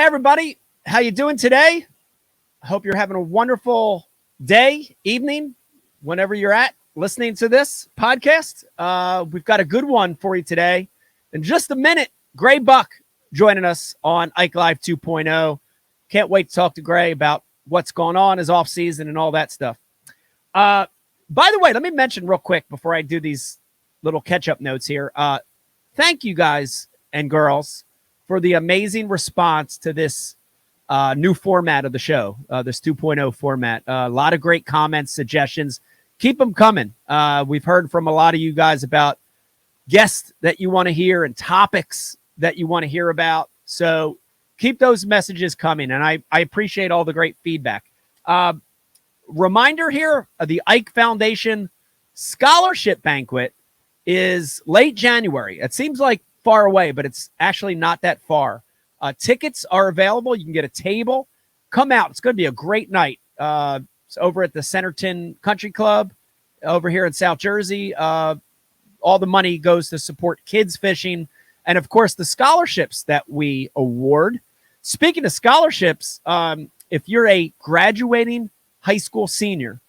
everybody. How you doing today? I hope you're having a wonderful day, evening, whenever you're at listening to this podcast. We've got a good one for you today. In just a minute, Grae Buck joining us on Ike Live 2.0. Can't wait to talk to Grae about what's going on, his off season, and all that stuff. By the way, let me mention real quick before I do these little catch-up notes here. Thank you guys and girls for the amazing response to this new format of the show, this 2.0 format. A lot of great comments, suggestions. Keep them coming. We've heard from a lot of you guys about guests that you want to hear and topics that you want to hear about. So keep those messages coming, and I appreciate all the great feedback. Reminder here, the Ike Foundation Scholarship Banquet is late January. It seems like far away, but it's actually not that far. Tickets are available. You can get a table. Come out. It's going to be a great night. It's over at the Centerton Country Club over here in South Jersey. All the money goes to support kids fishing and, of course, the scholarships that we award. Speaking of scholarships, if you're a graduating high school senior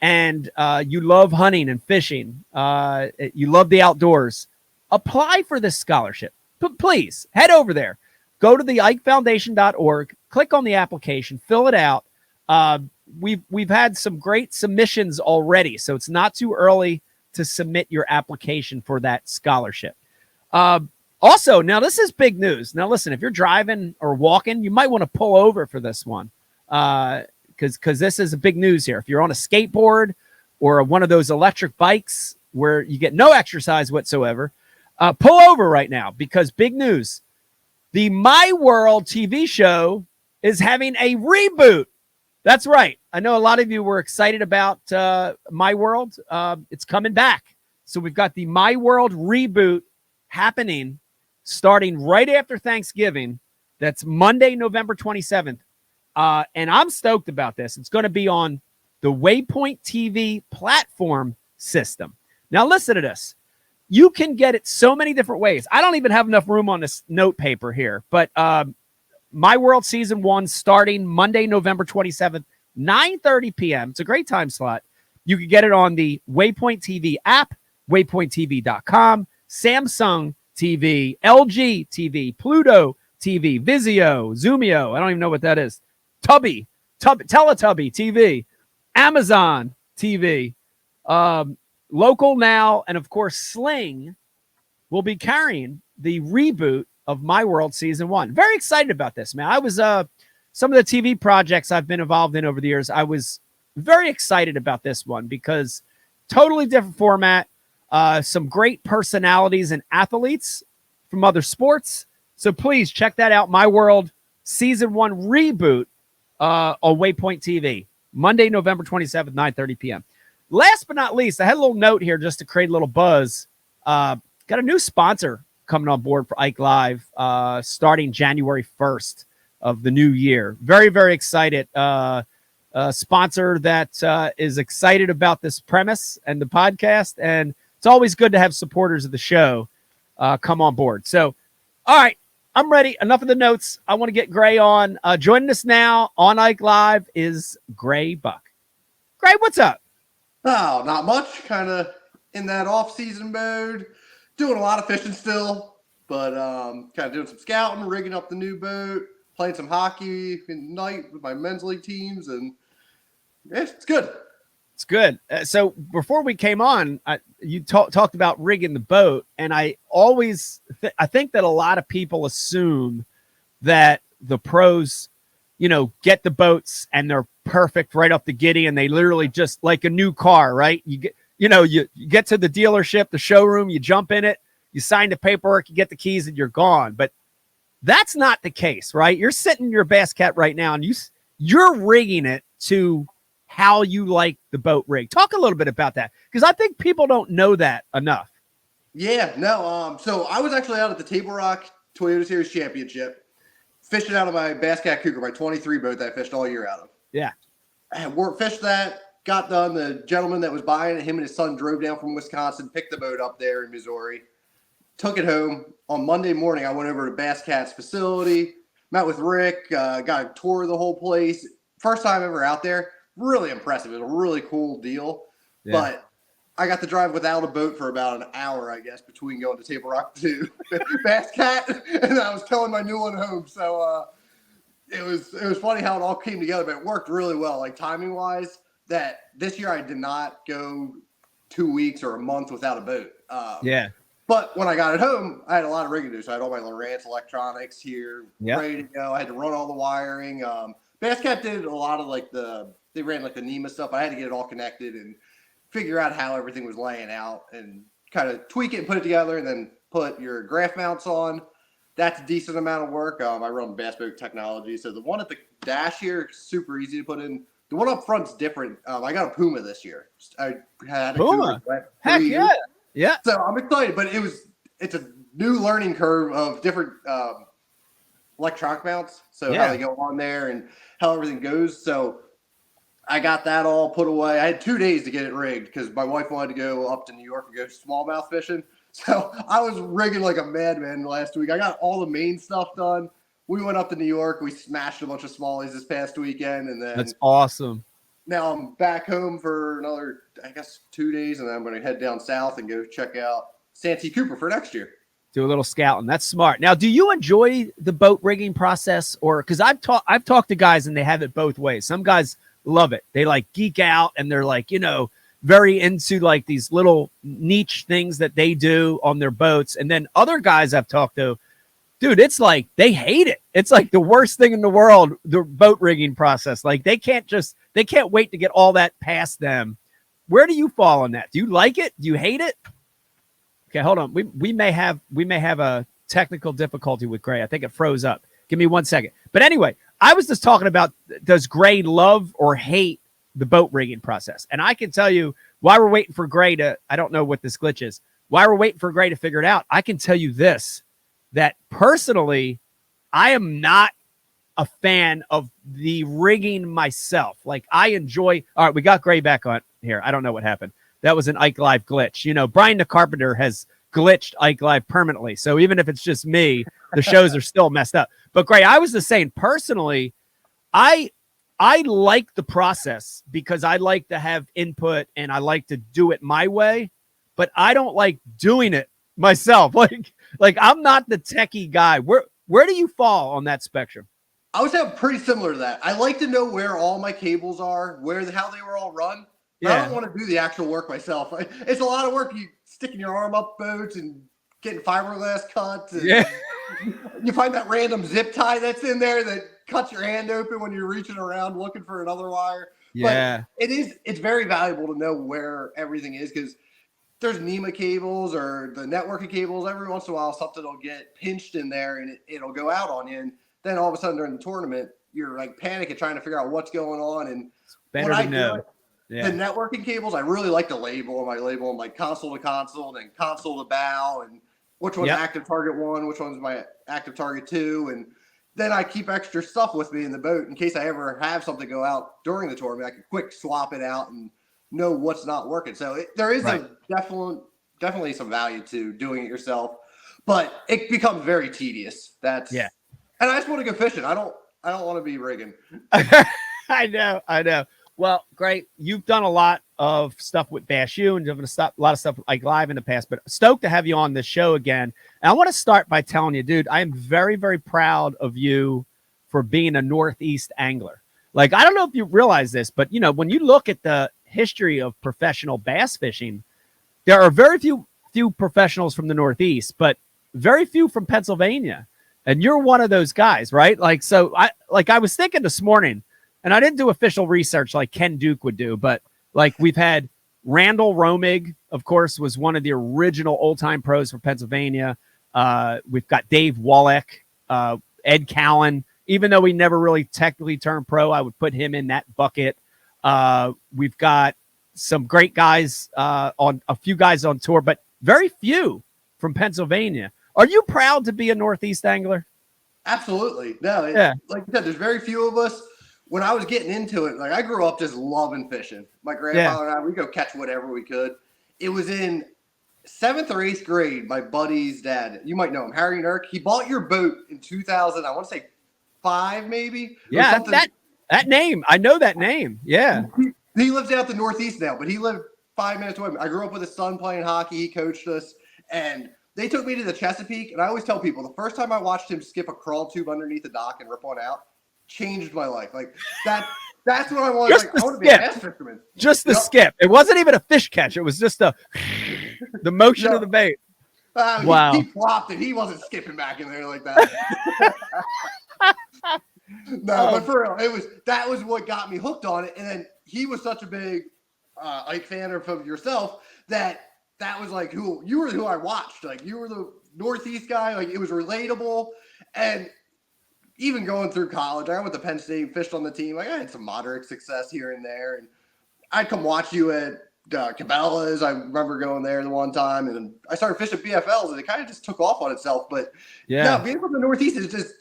and you love hunting and fishing, you love the outdoors, apply for this scholarship. Please head over there. Go to the IkeFoundation.org, click on the application, fill it out. We've had some great submissions already, so it's not too early to submit your application for that scholarship. Also, now this is big news. Now listen, if you're driving or walking, you might want to pull over for this one because this is a big news here. If you're on a skateboard or one of those electric bikes where you get no exercise whatsoever, pull over right now because big news. The My World TV show is having a reboot. That's right. I know a lot of you were excited about My World. It's coming back. So we've got the My World reboot happening starting right after Thanksgiving. That's Monday, November 27th. And I'm stoked about this. It's going to be on the Waypoint TV platform system. Now listen to this. You can get it so many different ways. I don't even have enough room on this note paper here, but My World Season 1 starting Monday, November 27th, 9:30 p.m. It's a great time slot. You can get it on the Waypoint TV app, waypointtv.com, Samsung TV, LG TV, Pluto TV, Vizio, Zoomio, I don't even know what that is, Teletubby TV, Amazon TV, Local Now, and of course Sling will be carrying the reboot of My World Season 1. Very excited about this, man. I was some of the TV projects I've been involved in over the years, I was very excited about this one because totally different format, some great personalities and athletes from other sports. So please check that out. My World Season 1 reboot on Waypoint TV, Monday, November 27th, 9:30 p.m. Last but not least, I had a little note here just to create a little buzz. Got a new sponsor coming on board for Ike Live starting January 1st of the new year. Very, very excited. A sponsor that is excited about this premise and the podcast. And it's always good to have supporters of the show come on board. So, all right, I'm ready. Enough of the notes. I want to get Grae on. Joining us now on Ike Live is Grae Buck. Grae, what's up? Oh, not much. Kind of in that off-season mode. Doing a lot of fishing still, but kind of doing some scouting, rigging up the new boat, playing some hockey at night with my men's league teams, and yeah, it's good. It's good. So before we came on, you talked about rigging the boat, and I always I think that a lot of people assume that the pros, get the boats and they're perfect right off the giddy, and they literally just like a new car, right? You get, you get to the dealership, the showroom, you jump in it, you sign the paperwork, you get the keys, and you're gone. But that's not the case, right? You're sitting in your Bass Cat right now, and you're rigging it to how you like the boat rig. Talk a little bit about that, because I think people don't know that enough. Yeah, no. So I was actually out at the Table Rock Toyota Series Championship, fishing out of my Bass Cat Cougar, my 23 boat that I fished all year out of. Yeah. I fished that, got done. The gentleman that was buying it, him and his son drove down from Wisconsin, picked the boat up there in Missouri, took it home. On Monday morning, I went over to Bass Cat's facility, met with Rick, got a tour of the whole place. First time ever out there. Really impressive. It was a really cool deal. Yeah. But I got to drive without a boat for about an hour, I guess, between going to Table Rock to Bass Cat, and I was towing my new one home. So it was funny how it all came together, but it worked really well, like timing wise. That this year I did not go 2 weeks or a month without a boat. Yeah. But when I got it home, I had a lot of rigging to do. So I had all my Lowrance electronics here ready to go. I had to run all the wiring. Bass Cat did a lot of they ran like the NEMA stuff. I had to get it all connected and figure out how everything was laying out and kind of tweak it and put it together and then put your graph mounts on. That's a decent amount of work. I run Bass Boat Technology. So the one at the dash here is super easy to put in. The one up front's different. I got a Puma this year. I had a Puma. Heck yeah. Yeah. So I'm excited, but it's a new learning curve of different electronic mounts. So how they go on there and how everything goes. So I got that all put away. I had 2 days to get it rigged because my wife wanted to go up to New York and go smallmouth fishing. So I was rigging like a madman last week. I got all the main stuff done. We went up to New York. We smashed a bunch of smallies this past weekend. And then that's awesome. Now I'm back home for another, I guess, 2 days. And then I'm going to head down south and go check out Santee Cooper for next year. Do a little scouting. That's smart. Now, do you enjoy the boat rigging process? Or because I've talked to guys and they have it both ways. Some guys love it. They like geek out and they're like, very into like these little niche things that they do on their boats. And then other guys I've talked to, dude, it's like they hate it. It's like the worst thing in the world, the boat rigging process. Like they can't wait to get all that past them. Where do you fall on that? Do you like it? Do you hate it? Okay, hold on. We may have a technical difficulty with Grae. I think it froze up. Give me 1 second. But anyway, I was just talking about, does Grae love or hate the boat rigging process? And I can tell you, while we're waiting for Grae to, I don't know what this glitch is, while we're waiting for Grae to figure it out, I can tell you this, that personally, I am not a fan of the rigging myself. Like I enjoy, all right, we got Grae back on here. I don't know what happened. That was an Ike Live glitch. Brian the Carpenter has glitched Ike Live permanently. So even if it's just me, the shows are still messed up. But Grae, I was just saying, personally, I like the process because I like to have input and I like to do it my way, but I don't like doing it myself. Like I'm not the techie guy. Where do you fall on that spectrum? I would say pretty similar to that. I like to know where all my cables are, how they were all run. I don't want to do the actual work myself. It's a lot of work. You sticking your arm up boats and getting fiberglass cuts. And you find that random zip tie that's in there that cuts your hand open when you're reaching around looking for another wire. Yeah. But it's very valuable to know where everything is because there's NEMA cables or the networking cables. Every once in a while, something will get pinched in there and it'll go out on you. And then all of a sudden during the tournament, you're like panicking trying to figure out what's going on. And it's better to know. The networking cables, I really like to label them. I label them like console to console and console to bow and which one's active target 1, which one's my active target 2. And then I keep extra stuff with me in the boat in case I ever have something go out during the tournament. I can quick swap it out and know what's not working. So there is definitely some value to doing it yourself, but it becomes very tedious. And I just want to go fishing. I don't want to be rigging. I know. Well, great. You've done a lot of stuff with Bash U and done a lot of stuff like Live in the past, but stoked to have you on the show again. And I want to start by telling you, dude, I am very, very proud of you for being a Northeast angler. Like, I don't know if you realize this, but when you look at the history of professional bass fishing, there are very few professionals from the Northeast, but very few from Pennsylvania. And you're one of those guys, right? So I was thinking this morning, and I didn't do official research like Ken Duke would do, but we've had Randall Romig, of course, was one of the original old-time pros for Pennsylvania. We've got Dave Wallach, Ed Cowan. Even though he never really technically turned pro, I would put him in that bucket. We've got some great guys on a few guys on tour, but very few from Pennsylvania. Are you proud to be a Northeast angler? Absolutely. No, like you said, there's very few of us. When I was getting into it, I grew up just loving fishing. My grandfather and I, we'd go catch whatever we could. It was in 7th or 8th grade, my buddy's dad, you might know him, Harry Nurk. He bought your boat in 2000, I want to say 5, maybe. Yeah, that name. I know that name. Yeah. He lives out the Northeast now, but he lived 5 minutes away. I grew up with his son playing hockey. He coached us, and they took me to the Chesapeake. And I always tell people the first time I watched him skip a crawl tube underneath the dock and rip one out changed my life. Like that. That's what I wanted. Just like, I want to be a bass fisherman. Just the skip. It wasn't even a fish catch. It was just the motion of the bait. Wow. He flopped it. He wasn't skipping back in there like that. No, but for real, that was what got me hooked on it. And then he was such a big Ike fan of yourself that was like who I watched. Like you were the Northeast guy. Like it was relatable. And even going through college, I went to Penn State, fished on the team. Like I had some moderate success here and there, and I'd come watch you at Cabela's. I remember going there the one time, and I started fishing BFLs, and it kind of just took off on itself. But being from the Northeast is just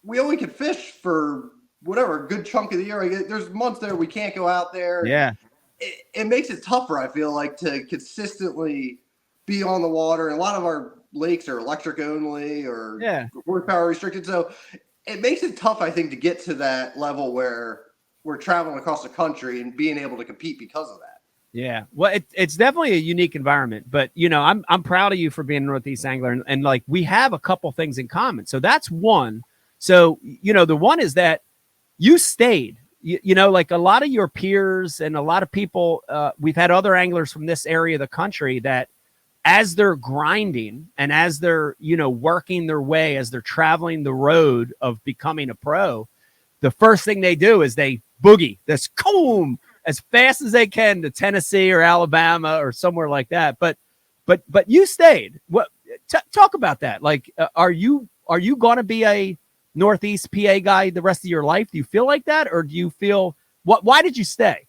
we only could fish for whatever a good chunk of the year. Like, there's months there we can't go out there. Yeah, it makes it tougher. I feel like to consistently be on the water, and a lot of our lakes are electric only or horsepower restricted. So it makes it tough, I think, to get to that level where we're traveling across the country and being able to compete because of that. Yeah. Well, it's definitely a unique environment, but I'm proud of you for being a Northeast angler and like we have a couple things in common. So that's one. So, the one is that you stayed, like a lot of your peers and a lot of people, we've had other anglers from this area of the country that as they're grinding and as they're, working their way, as they're traveling the road of becoming a pro, the first thing they do is they boogie this comb as fast as they can to Tennessee or Alabama or somewhere like that. But you stayed. What? Talk about that. Like, are you going to be a Northeast PA guy the rest of your life? Do you feel like that, or do you feel why did you stay?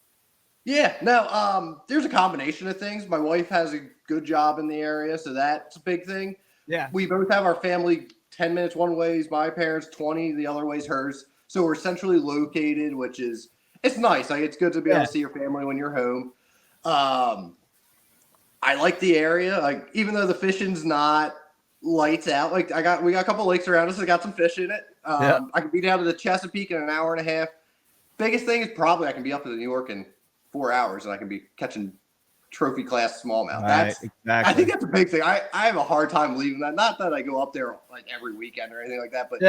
Yeah, no, there's a combination of things. My wife has a good job in the area, so that's a big thing. Yeah. We both have our family 10 minutes one way is my parents, 20 the other way is hers. So we're centrally located, which is it's nice. Like it's good to be able to see your family when you're home. I like the area. Like even though the fishing's not lights out, like we got a couple lakes around us that got some fish in it. I can be down to the Chesapeake in an hour and a half. Biggest thing is probably I can be up to New York in 4 hours and I can be catching trophy class smallmouth. Exactly. I think that's a big thing. I have a hard time leaving that. Not that I go up there like every weekend or anything like that, but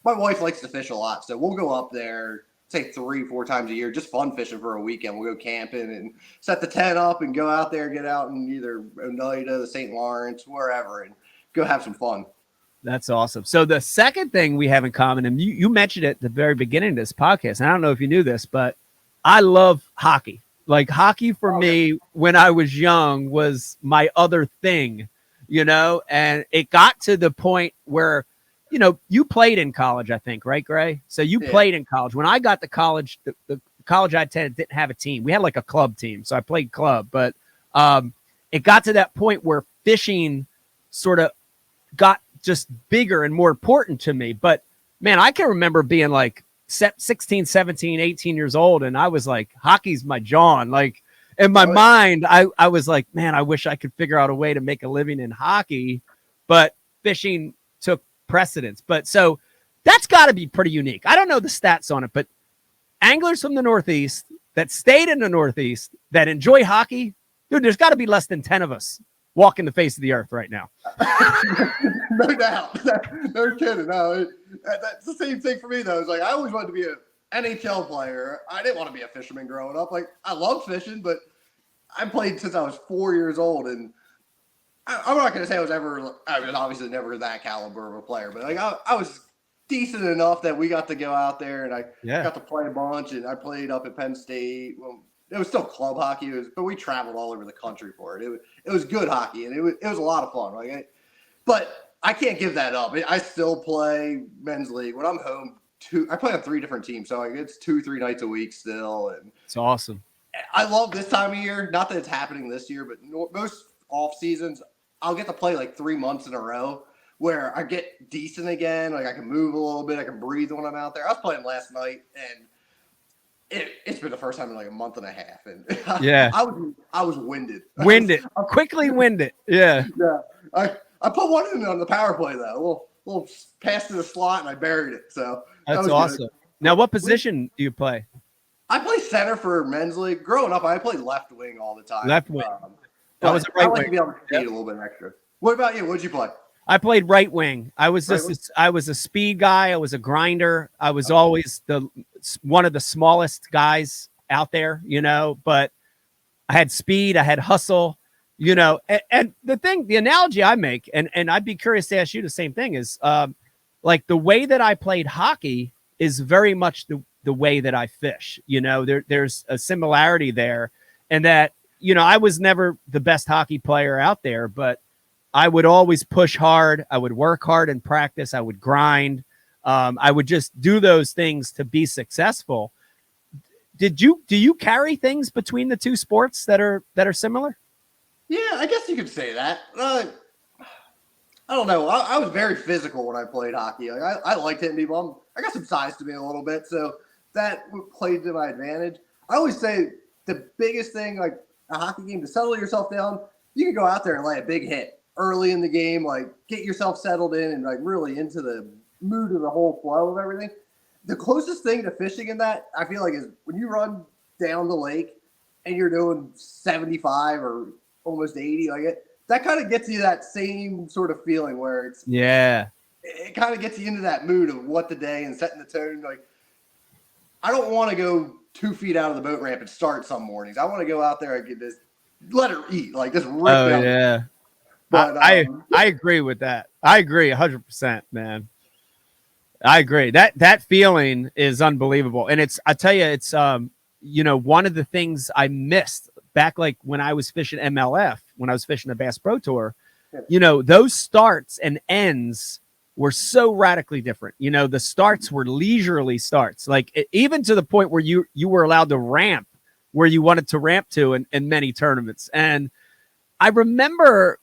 my wife likes to fish a lot. So we'll go up there, say 3-4 times a year, just fun fishing for a weekend. We'll go camping and set the tent up and go out there, get out in either Oneida, the St. Lawrence, wherever, and go have some fun. That's awesome. So the second thing we have in common, and you mentioned it at the very beginning of this podcast, and I don't know if you knew this, but I love hockey. Like hockey for me when I was young was my other thing, and it got to the point where, you played in college, I think, right, Grae? So you played in college. When I got to college, the college I attended didn't have a team. We had like a club team. So I played club, but it got to that point where fishing sort of got just bigger and more important to me. But man, I can remember being like 16, 17, 18 years old. And I was like, hockey's my John. Like in my mind, I was like, man, I wish I could figure out a way to make a living in hockey, but fishing took precedence. But so that's got to be pretty unique. I don't know the stats on it, but anglers from the Northeast that stayed in the Northeast that enjoy hockey, dude, there's got to be less than 10 of us walking the face of the earth right now. No doubt. No kidding. No, that's the same thing for me, though. It's like I always wanted to be an NHL player. I didn't want to be a fisherman growing up. Like I love fishing, but I played since I was 4 years old, and I'm not going to say I was obviously never that caliber of a player, but like I was decent enough that we got to go out there and I got to play a bunch, and I played up at Penn State. Well, it was still club hockey, but we traveled all over the country for it. It was good hockey, and it was a lot of fun. But I can't give that up. I still play men's league when I'm home. I play on 3 different teams, so it's 2-3 nights a week still. And it's awesome. I love this time of year. Not that it's happening this year, but most off seasons, I'll get to play like 3 months in a row where I get decent again. Like I can move a little bit, I can breathe when I'm out there. I was playing last night, and it's been the first time in like a month and a half, and I was winded. Quickly winded. Yeah. I put one in on the power play though. A little pass to the slot, and I buried it. So that's awesome. Good. Now, what position do you play? I play center for men's league. Growing up, I played left wing all the time. Left wing. I was a right wing. I like to be able to speed a little bit extra. What about you? What'd you play? I played right wing. I was I was a speed guy. I was a grinder. I was always one of the smallest guys out there, but I had speed. I had hustle, and the analogy I make, and I'd be curious to ask you the same thing is, like the way that I played hockey is very much the way that I fish. There's a similarity there, and that, I was never the best hockey player out there, but I would always push hard. I would work hard in practice. I would grind. I would just do those things to be successful. Do you carry things between the two sports that are similar? Yeah, I guess you could say that. I don't know. I was very physical when I played hockey. Like, I liked hitting people. I got some size to me a little bit, so that played to my advantage. I always say the biggest thing, like a hockey game, to settle yourself down, you can go out there and lay a big hit early in the game, like get yourself settled in and like really into the mood of the whole flow of everything. The closest thing to fishing in that, I feel like, is when you run down the lake and you're doing 75 or almost 80, like that kind of gets you that same sort of feeling where it kind of gets you into that mood of what the day and setting the tone. Like, I don't want to go 2 feet out of the boat ramp and start some mornings. I want to go out there and get this, let her eat, like this. Yeah. But I agree with that. I agree 100%, man. I agree. That feeling is unbelievable. And I tell you, it's, one of the things I missed back, like when I was fishing MLF, when I was fishing the Bass Pro Tour, those starts and ends were so radically different. The starts were leisurely starts, like even to the point where you were allowed to ramp where you wanted to ramp to in many tournaments. And I remember,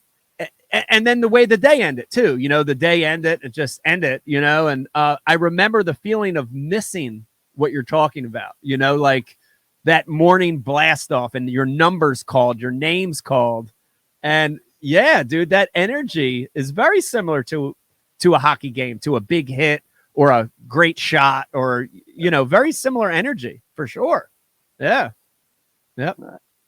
and then the way the day ended too, the day ended, it just ended, and I remember the feeling of missing what you're talking about, like that morning blast off and your numbers called, your names called. And yeah, dude, that energy is very similar to a hockey game, to a big hit or a great shot, or, very similar energy for sure. Yeah. Yep.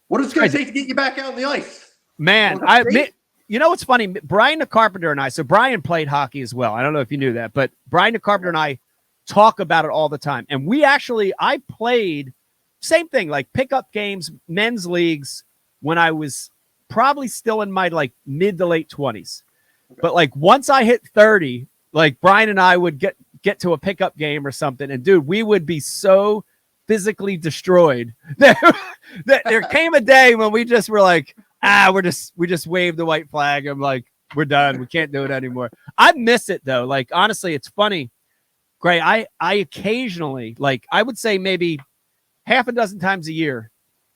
What is it going to take to get you back out on the ice? Man, what's funny? Brian the Carpenter and I, so Brian played hockey as well. I don't know if you knew that, but Brian the Carpenter and I talk about it all the time. And I played same thing, like pickup games, men's leagues, when I was probably still in my like mid to late 20s. Okay. But like once I hit 30, like Brian and I would get to a pickup game or something. And dude, we would be so physically destroyed that there came a day when we just were like, we just waved the white flag. I'm like, we're done. We can't do it anymore. I miss it though. Like, honestly, it's funny. Grae, I occasionally, like I would say maybe half a dozen times a year,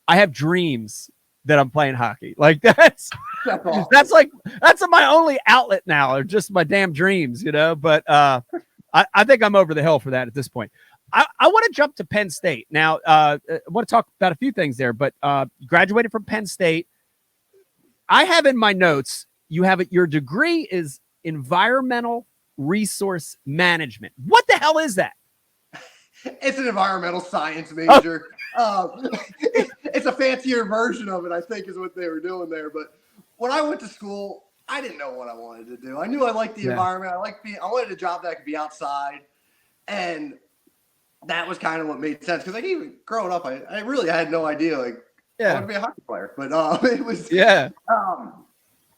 I have dreams that I'm playing hockey. Like that's my only outlet now, or just my damn dreams, but I think I'm over the hill for that at this point. I want to jump to Penn State. Now, I want to talk about a few things there, but graduated from Penn State. I have in my notes, your degree is environmental resource management. What the hell is that? It's an environmental science major. It's a fancier version of it, I think, is what they were doing there. But when I went to school, I didn't know what I wanted to do. I knew I liked the environment. I wanted a job that could be outside. And that was kind of what made sense. Because like even growing up, I really had no idea. Like I wanted to be a hockey player. But it was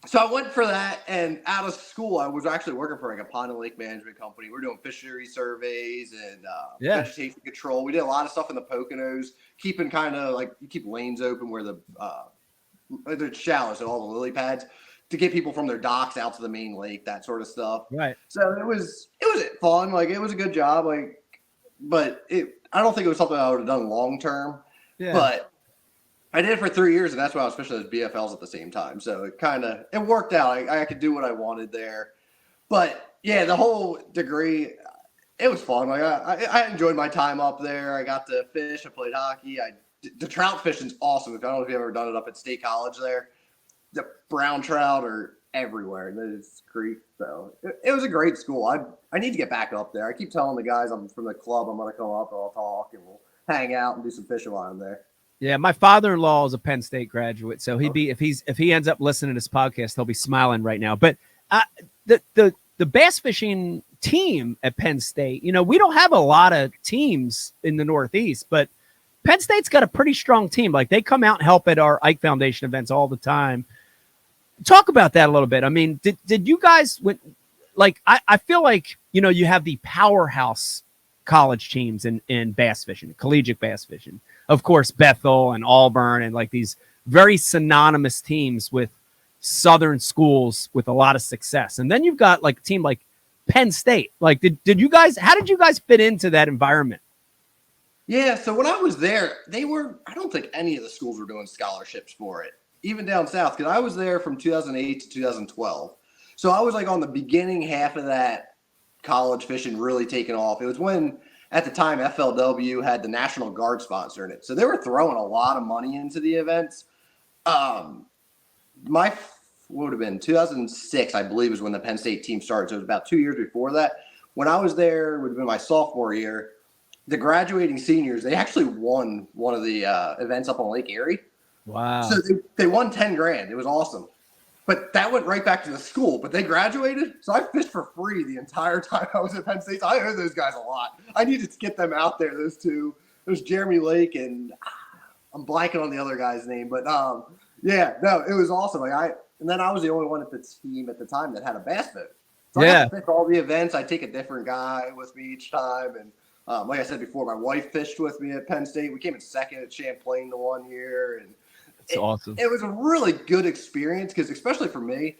so I went for that, and out of school, I was actually working for like a pond and lake management company. We're doing fishery surveys and vegetation control. We did a lot of stuff in the Poconos, keeping kind of like you keep lanes open where the shallows and all the lily pads to get people from their docks out to the main lake, that sort of stuff. Right. So it was fun. Like it was a good job. Like, but I don't think it was something I would have done long term. Yeah. But I did it for 3 years, and that's why I was fishing those BFLs at the same time. So it worked out. I could do what I wanted there. But yeah, the whole degree, it was fun. Like I enjoyed my time up there. I got to fish. I played hockey. The trout fishing's awesome. I don't know if you've ever done it up at State College there. The brown trout are everywhere. And it's Creek. So it was a great school. I need to get back up there. I keep telling the guys I'm from the club I'm going to come up and I'll talk and we'll hang out and do some fishing while I'm there. Yeah, my father-in-law is a Penn State graduate, so if he ends up listening to this podcast, he'll be smiling right now. But the bass fishing team at Penn State, we don't have a lot of teams in the Northeast, but Penn State's got a pretty strong team. Like they come out and help at our Ike Foundation events all the time. Talk about that a little bit. I mean, did you guys I feel like you have the powerhouse college teams in bass fishing, collegiate bass fishing. Of course, Bethel and Auburn and like these very synonymous teams with Southern schools with a lot of success. And then you've got like a team like Penn State. Like, how did you guys fit into that environment? Yeah, so when I was there, I don't think any of the schools were doing scholarships for it, even down south, because I was there from 2008 to 2012. So I was like on the beginning half of that college fishing really taking off. It was when, at the time, FLW had the National Guard sponsoring it. So they were throwing a lot of money into the events. What would have been 2006, I believe, is when the Penn State team started. So it was about 2 years before that. When I was there, it would have been my sophomore year. The graduating seniors, they actually won one of the events up on Lake Erie. Wow. So they won 10 grand. It was awesome. But that went right back to the school. But they graduated. So I fished for free the entire time I was at Penn State. So I owe those guys a lot. I needed to get them out there, those two. There's Jeremy Lake and I'm blanking on the other guy's name. But yeah, no, it was awesome. And then I was the only one at the team at the time that had a bass boat. So I got to fish all the events. I take a different guy with me each time. And like I said before, my wife fished with me at Penn State. We came in second at Champlain the 1 year. And it's awesome. It was a really good experience because, especially for me,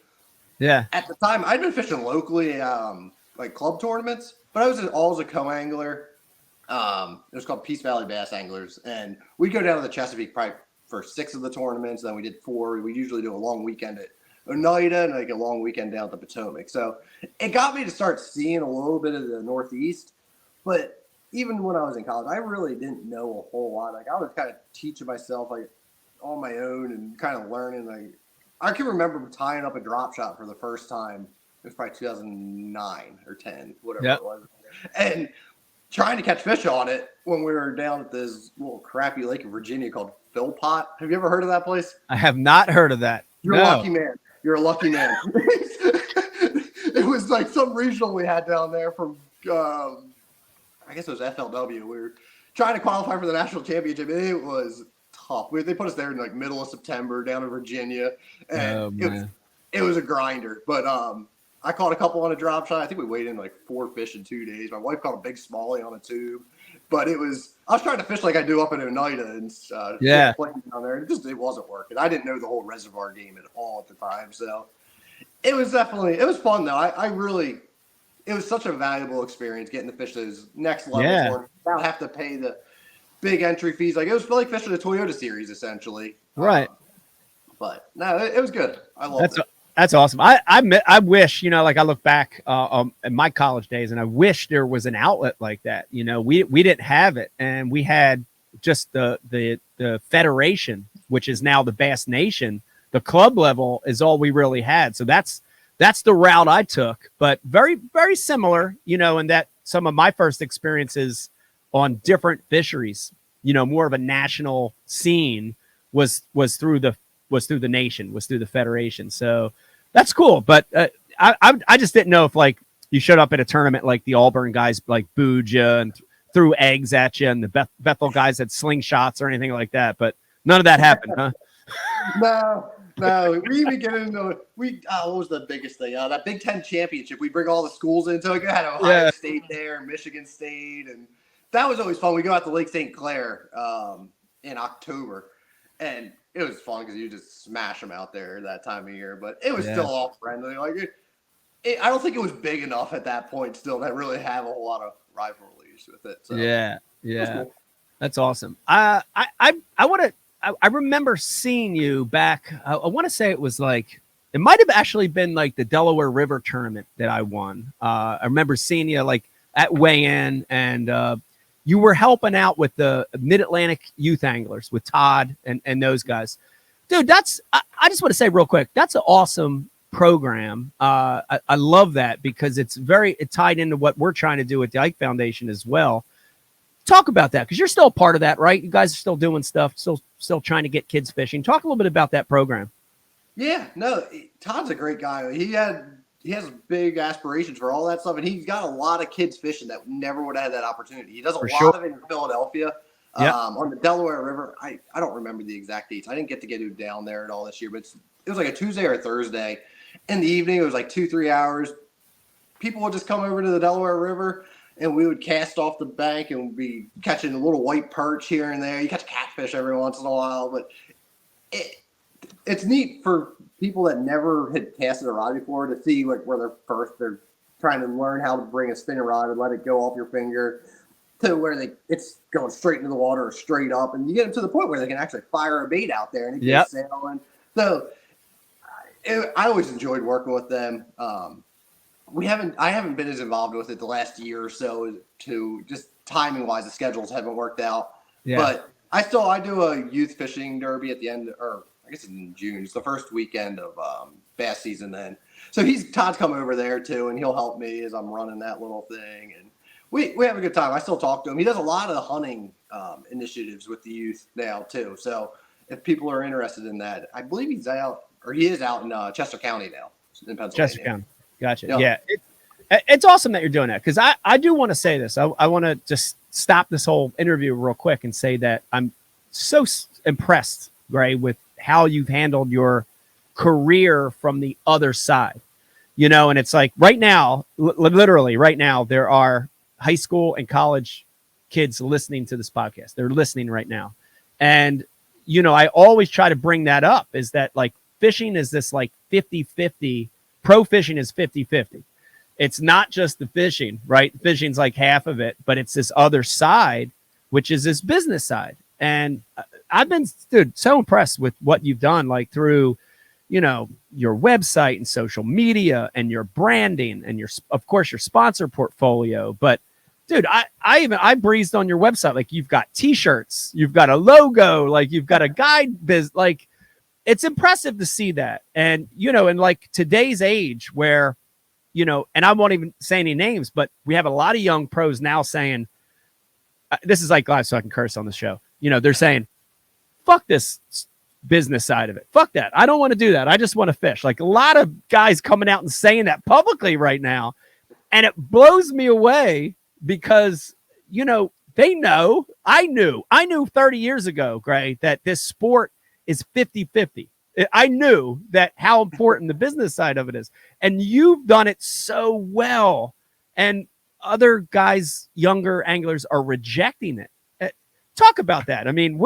at the time, I'd been fishing locally, like club tournaments, but I was always a co-angler. It was called Peace Valley Bass Anglers, and we'd go down to the Chesapeake probably for 6 of the tournaments. Then we did 4. We usually do a long weekend at Oneida and like a long weekend down at the Potomac. So it got me to start seeing a little bit of the Northeast, but even when I was in college, I really didn't know a whole lot. Like I was kind of teaching myself like on my own and kind of learning. Like I can remember tying up a drop shot for the first time. It was probably 2009 or 10, whatever it was, and trying to catch fish on it when we were down at this little crappy lake in Virginia called Philpott. Have you ever heard of that place? I have not heard of that. You're a lucky man. You're a lucky man. It was like some regional we had down there from, I guess it was FLW. We were trying to qualify for the national championship. It was tough. They put us there in like middle of September down in Virginia, and it was a grinder. But I caught a couple on a drop shot. I think we weighed in like 4 fish in 2 days. My wife caught a big smallie on a tube, but I was trying to fish like I do up in Oneida and playing down there. It wasn't working. I didn't know the whole reservoir game at all at the time, so it was fun though. It was such a valuable experience getting to fish those next levels without have to pay the big entry fees. Like it was like fishing the Toyota Series essentially. Right. But no, it was good. I loved it. That's awesome. I wish, like I look back at my college days and I wish there was an outlet like that. We didn't have it, and we had just the federation, which is now the Bass Nation. The club level is all we really had. So that's the route I took, but very, very similar, in that some of my first experiences on different fisheries, more of a national scene was through the nation, was through the federation. So that's cool. But I just didn't know if like you showed up at a tournament, like the Auburn guys like booed you and threw eggs at you, and the Bethel guys had slingshots or anything like that. But none of that happened, huh? No, we even get into what was the biggest thing? That Big Ten championship. We bring all the schools in. So we had Ohio State there, Michigan State, and that was always fun. We go out to Lake St. Clair in October, and it was fun because you just smash them out there that time of year. But it was still all friendly. Like I don't think it was big enough at that point still to really have a whole lot of rivalries with it. So cool. That's awesome. I remember seeing you back. I want to say it was like, it might have actually been like the Delaware River tournament that I won. I remember seeing you like at weigh-in, and you were helping out with the Mid-Atlantic youth anglers with Todd and those guys. Dude, I just want to say real quick, that's an awesome program. I love that because it's tied into what we're trying to do with the Ike Foundation as well. Talk about that because you're still a part of that, right? You guys are still doing stuff, still trying to get kids fishing. Talk a little bit about that program. Yeah, no, Todd's a great guy. He has big aspirations for all that stuff, and he's got a lot of kids fishing that never would have had that opportunity. He does a lot of it in Philadelphia, on the Delaware River. I don't remember the exact dates. I didn't get to get down there at all this year, but it was like a Tuesday or a Thursday in the evening. It was like 2-3 hours. People would just come over to the Delaware River, and we would cast off the bank and be catching a little white perch here and there. You catch catfish every once in a while, but it's neat for people that never had casted a rod before to see like where they're trying to learn how to bring a spinning rod and let it go off your finger to where it's going straight into the water or straight up, and you get them to the point where they can actually fire a bait out there and it gets sailing. So I always enjoyed working with them. I haven't been as involved with it the last year or so to just timing wise, the schedules haven't worked out. Yeah. But I do a youth fishing derby at the end, or I guess it's in June. It's the first weekend of bass season then. So Todd's coming over there too, and he'll help me as I'm running that little thing. And we have a good time. I still talk to him. He does a lot of hunting initiatives with the youth now too. So if people are interested in that, I believe he is out in Chester County now in Pennsylvania. Chester County. Gotcha. Yeah. It's awesome that you're doing that because I do want to say this. I want to just stop this whole interview real quick and say that I'm so impressed, Grae, with how you've handled your career from the other side, and it's like right now, literally right now, there are high school and college kids listening to this podcast. They're listening right now. And, I always try to bring that up is that like fishing is this like 50-50. Pro fishing is 50-50. It's not just the fishing, right? Fishing's like half of it, but it's this other side, which is this business side. And I've been so impressed with what you've done, like through, your website and social media and your branding and of course, your sponsor portfolio. But dude, I breezed on your website. Like you've got t-shirts, you've got a logo, like you've got a guide like it's impressive to see that. And, in like today's age where, and I won't even say any names, but we have a lot of young pros now saying, this is like live, so I can curse on the show. They're saying, fuck this business side of it. Fuck that. I don't want to do that. I just want to fish. Like a lot of guys coming out and saying that publicly right now. And it blows me away because, they know, I knew 30 years ago, Grae, that this sport is 50-50. I knew that how important the business side of it is. And you've done it so well. And other guys, younger anglers are rejecting it. Talk about that. I mean,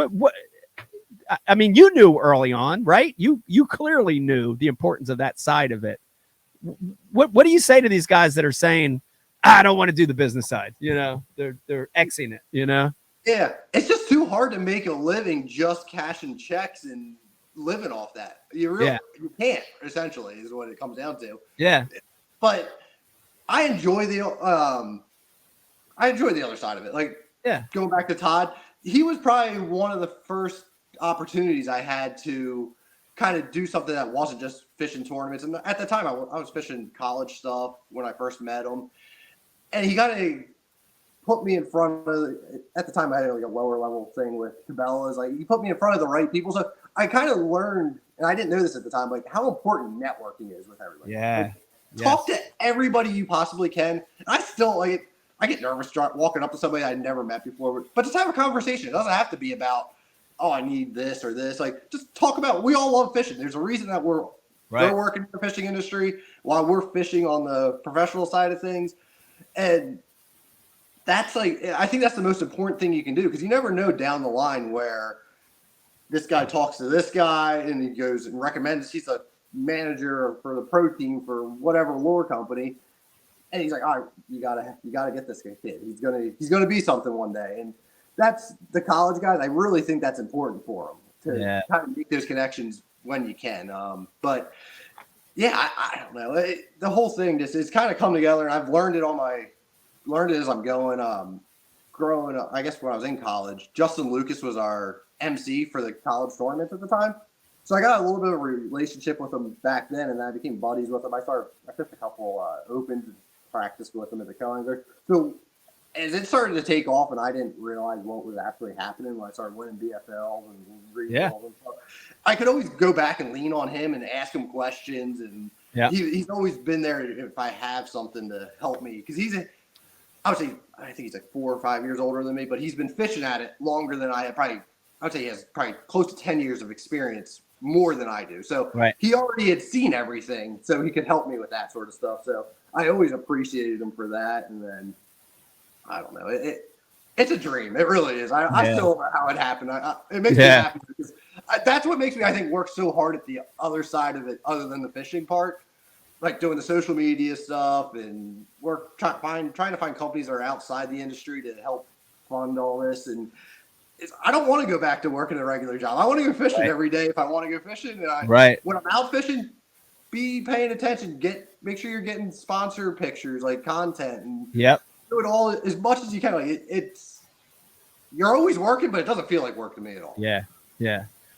you knew early on, right? You clearly knew the importance of that side of it. What do you say to these guys that are saying, I don't want to do the business side? They're Xing it, Yeah, it's just too hard to make a living just cashing checks and living off that. You can't, essentially, is what it comes down to. Yeah. But I enjoy the other side of it. Like, going back to Todd, he was probably one of the first opportunities I had to kind of do something that wasn't just fishing tournaments. And at the time, I was fishing college stuff when I first met him. And he got put me in front of, at the time I had like a lower level thing with Cabela's. Like he put me in front of the right people. So I kind of learned, and I didn't know this at the time, like how important networking is with everybody. Yeah. Like, talk to everybody you possibly can. And I still like, I get nervous walking up to somebody I'd never met before, but just have a conversation. It doesn't have to be about, oh, I need this or this. Like just talk about, we all love fishing. There's a reason that they're working in the fishing industry while we're fishing on the professional side of things. And that's like, I think that's the most important thing you can do because you never know down the line where this guy talks to this guy and he goes and recommends, he's a manager for the pro team for whatever lure company. And he's like, all right, you gotta get this kid. He's gonna be something one day. And that's the college guys. I really think that's important for them to kind of make those connections when you can. But yeah, I don't know. The whole thing just it's kind of come together, and I've learned it as I'm going. Growing up, I guess when I was in college, Justin Lucas was our MC for the college tournaments at the time. So I got a little bit of a relationship with him back then, and I became buddies with him. I fished a couple opens and practiced with him at the Collinger. So as it started to take off, and I didn't realize what was actually happening when I started winning BFLs and regionals and stuff, I could always go back and lean on him and ask him questions, and he's always been there if I have something to help me, because I think he's like 4 or 5 years older than me, but he's been fishing at it longer than I have. I would say he has probably close to 10 years of experience, more than I do. So he already had seen everything, so he could help me with that sort of stuff. So I always appreciated him for that. And then I don't know, it's a dream. It really is. I still don't know how it happened. It makes me happy because that's what makes me, I think, work so hard at the other side of it, other than the fishing part. Like doing the social media stuff and trying to find companies that are outside the industry to help fund all this. And I don't want to go back to working a regular job. I want to go fishing every day if I want to go fishing. And when I'm out fishing, be paying attention. Make sure you're getting sponsor pictures, like content, and do it all as much as you can. Like you're always working, but it doesn't feel like work to me at all. Yeah.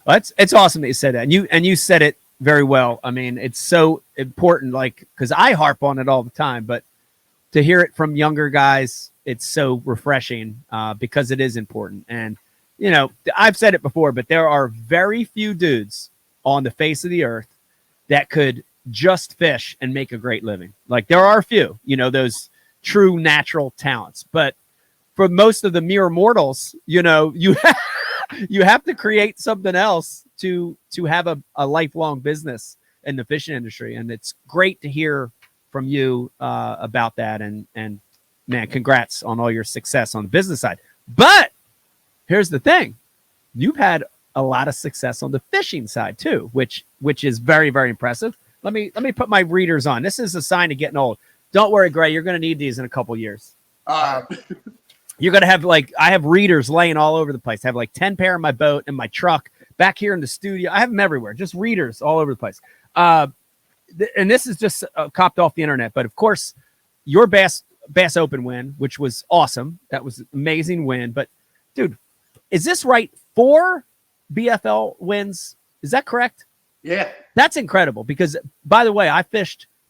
Well, it's awesome that you said that, and you said it very well. I mean, it's so important, like, because I harp on it all the time, but to hear it from younger guys, it's so refreshing because it is important. And, you know, I've said it before, but there are very few dudes on the face of the earth that could just fish and make a great living. Like, there are a few, you know, those true natural talents. But for most of the mere mortals, you know, you have to create something else to have a lifelong business in the fishing industry. And it's great to hear from you about that. And man, congrats on all your success on the business side. But here's the thing. You've had a lot of success on the fishing side too, which is very, very impressive. Let me put my readers on. This is a sign of getting old. Don't worry, Grae, you're going to need these in a couple years. You're going to have, like, I have readers laying all over the place. I have like 10 pair in my boat, in my truck, back here in the studio. I have them everywhere, just readers all over the place. And this is just copped off the internet. But of course, your Bass Open win, which was awesome. That was an amazing win. But dude, is this right? 4 BFL wins. Is that correct? Yeah. That's incredible because, by the way,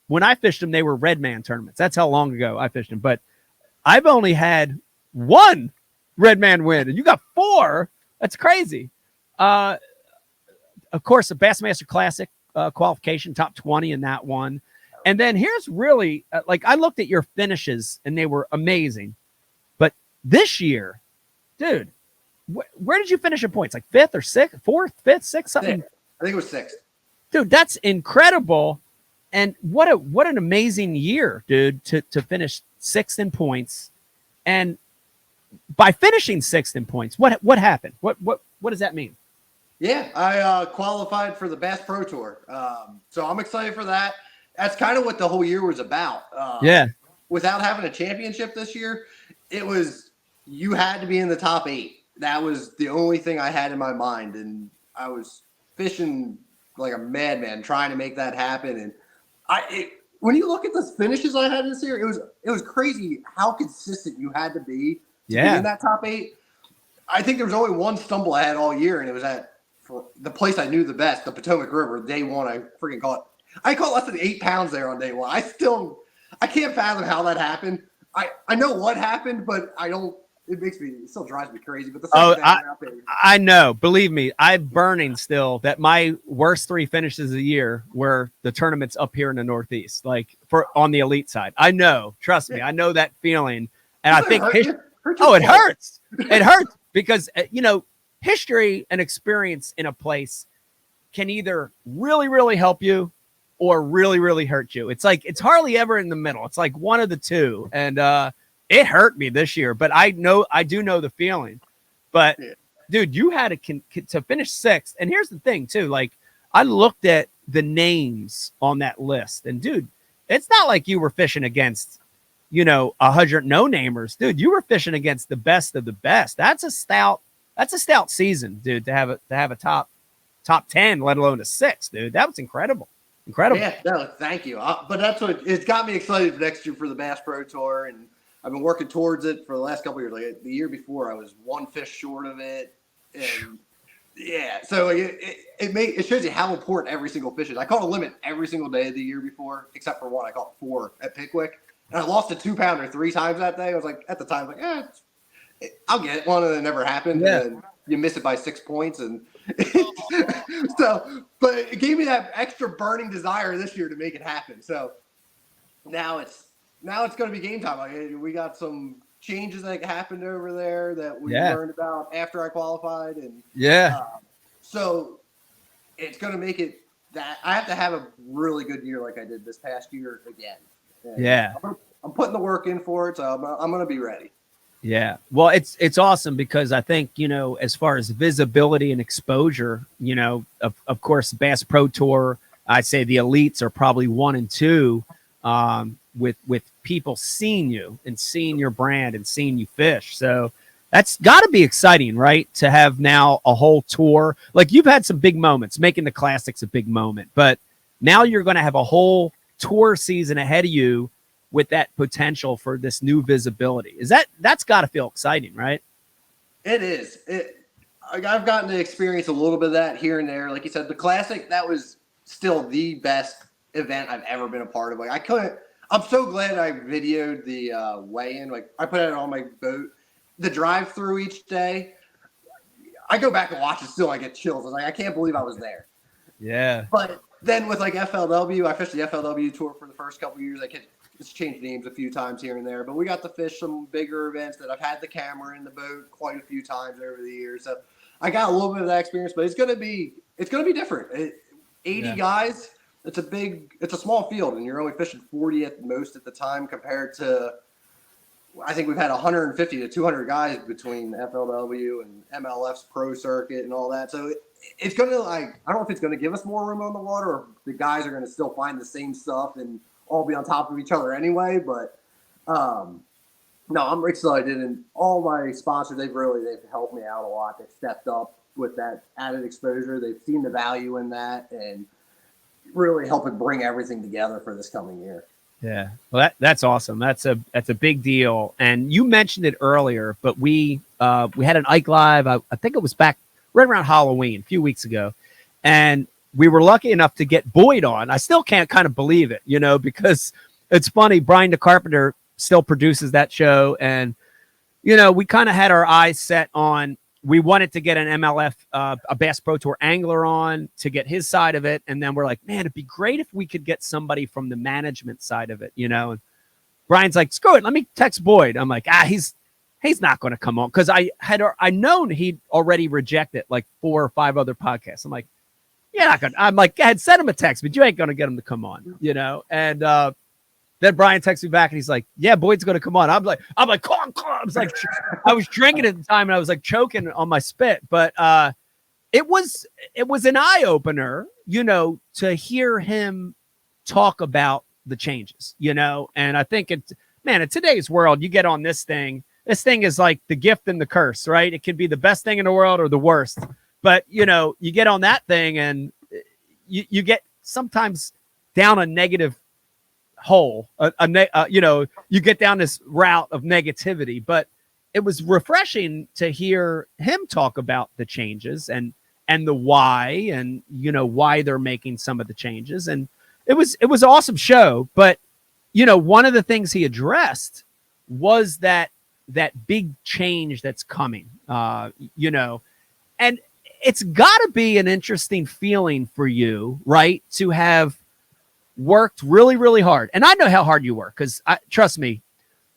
when I fished them, they were Red Man tournaments. That's how long ago I fished them. But I've only had 1 Red Man win, and you got 4. That's crazy. Of course, a Bassmaster Classic qualification, top 20 in that one. And then here's really, like, I looked at your finishes, and they were amazing. But this year, dude, where did you finish in points? Like 5th or 6th, 4th, 5th, 6th, something? I think it was 6th. Dude, that's incredible. And what an amazing year, dude, to finish 6th in points. And by finishing 6th in points, what happened? What does that mean? Yeah, I qualified for the Bass Pro Tour. So I'm excited for that. That's kind of what the whole year was about. Without having a championship this year, it was, you had to be in the top 8. That was the only thing I had in my mind. And I was fishing like a madman trying to make that happen. And when you look at the finishes I had this year, it was crazy how consistent you had to be be in that top 8. I think there was only one stumble I had all year, and it was for the place I knew the best, the Potomac River. Day one, I caught less than 8 pounds there on day one. I can't fathom how that happened. I know what happened, but it still drives me crazy. But I know. Believe me, I'm burning still that my worst 3 finishes of the year were the tournaments up here in the Northeast, like on the elite side. I know. Trust me. I know that feeling. And I think it hurts. It hurts because, you know, history and experience in a place can either really, really help you or really, really hurt you. It's like, it's hardly ever in the middle. It's like one of the two. And it hurt me this year, but I do know the feeling. But dude, you had to finish 6th. And here's the thing too. Like, I looked at the names on that list, and dude, it's not like you were fishing against, you know, 100 no-namers. Dude, you were fishing against the best of the best. That's a stout season, dude, to have a top 10, let alone a 6, dude. That was incredible. Yeah, no, thank you. But that's it's got me excited for next year for the Bass Pro Tour, and I've been working towards it for the last couple of years. Like the year before, I was 1 fish short of it, and Yeah, so like, it shows you how important every single fish is. I caught a limit every single day of the year before, except for one. I caught 4 at Pickwick, and I lost a 2-pounder 3 times that day. I was like, at the time, I'll get one, and it never happened. Yeah. And you miss it by 6 points, and so, but it gave me that extra burning desire this year to make it happen. So now it's going to be game time. Like, we got some changes that happened over there that we learned about after I qualified, and so it's going to make it that I have to have a really good year like I did this past year again. And I'm putting the work in for it, so I'm going to be ready. Yeah. Well, it's awesome because I think, as far as visibility and exposure, of course, Bass Pro Tour, I'd say the elites are probably 1 and 2 with people seeing you and seeing your brand and seeing you fish. So that's got to be exciting, right? To have now a whole tour. Like, you've had some big moments. Making the Classic's a big moment, but now you're going to have a whole tour season ahead of you with that potential for this new visibility. That's got to feel exciting, right? It is. I've gotten to experience a little bit of that here and there. Like you said, the Classic, that was still the best event I've ever been a part of. Like, I'm so glad I videoed the weigh-in. Like, I put it on my boat. The drive-through each day, I go back and watch it still, I get chills. I was like, I can't believe I was there. Yeah. But then with like FLW, I fished the FLW tour for the first couple of years. It's changed names a few times here and there, but we got to fish some bigger events that I've had the camera in the boat quite a few times over the years. So I got a little bit of that experience, but it's going to be different. 80 guys. It's a small field, and you're only fishing 40 at most at the time compared to, I think we've had 150 to 200 guys between FLW and MLF's pro circuit and all that. So it's going to, I don't know if it's going to give us more room on the water, or the guys are going to still find the same stuff and all be on top of each other anyway. But no, I'm excited, and all my sponsors, they've helped me out a lot. They've stepped up with that added exposure. They've seen the value in that and really helping bring everything together for this coming year. Yeah. Well, that's awesome. That's a big deal. And you mentioned it earlier, but we had an Ike Live. I think it was back right around Halloween a few weeks ago. And we were lucky enough to get Boyd on. I still can't kind of believe it, because it's funny. Brian the Carpenter still produces that show. And, we kind of had our eyes set on, we wanted to get an MLF, a Bass Pro Tour angler on to get his side of it. And then we're like, man, it'd be great if we could get somebody from the management side of it, And Brian's like, screw it, let me text Boyd. I'm like, he's not going to come on. Cause I known he'd already rejected like 4 or 5 other podcasts. I'm like, yeah, I'm like, I had sent him a text, but you ain't going to get him to come on, And then Brian texted me back and he's like, yeah, Boyd's going to come on. I'm like, come on. I was like, I was drinking at the time and I was like choking on my spit, but it was an eye opener, to hear him talk about the changes, and I think in today's world, you get on this thing is like the gift and the curse, right? It can be the best thing in the world or the worst, but you get on that thing and you get sometimes down a negative hole, you get down this route of negativity, but it was refreshing to hear him talk about the changes and the why, and why they're making some of the changes. And it was an awesome show. But one of the things he addressed was that big change that's coming, and it's got to be an interesting feeling for you, right, to have worked really, really hard. And I know how hard you work, because trust me,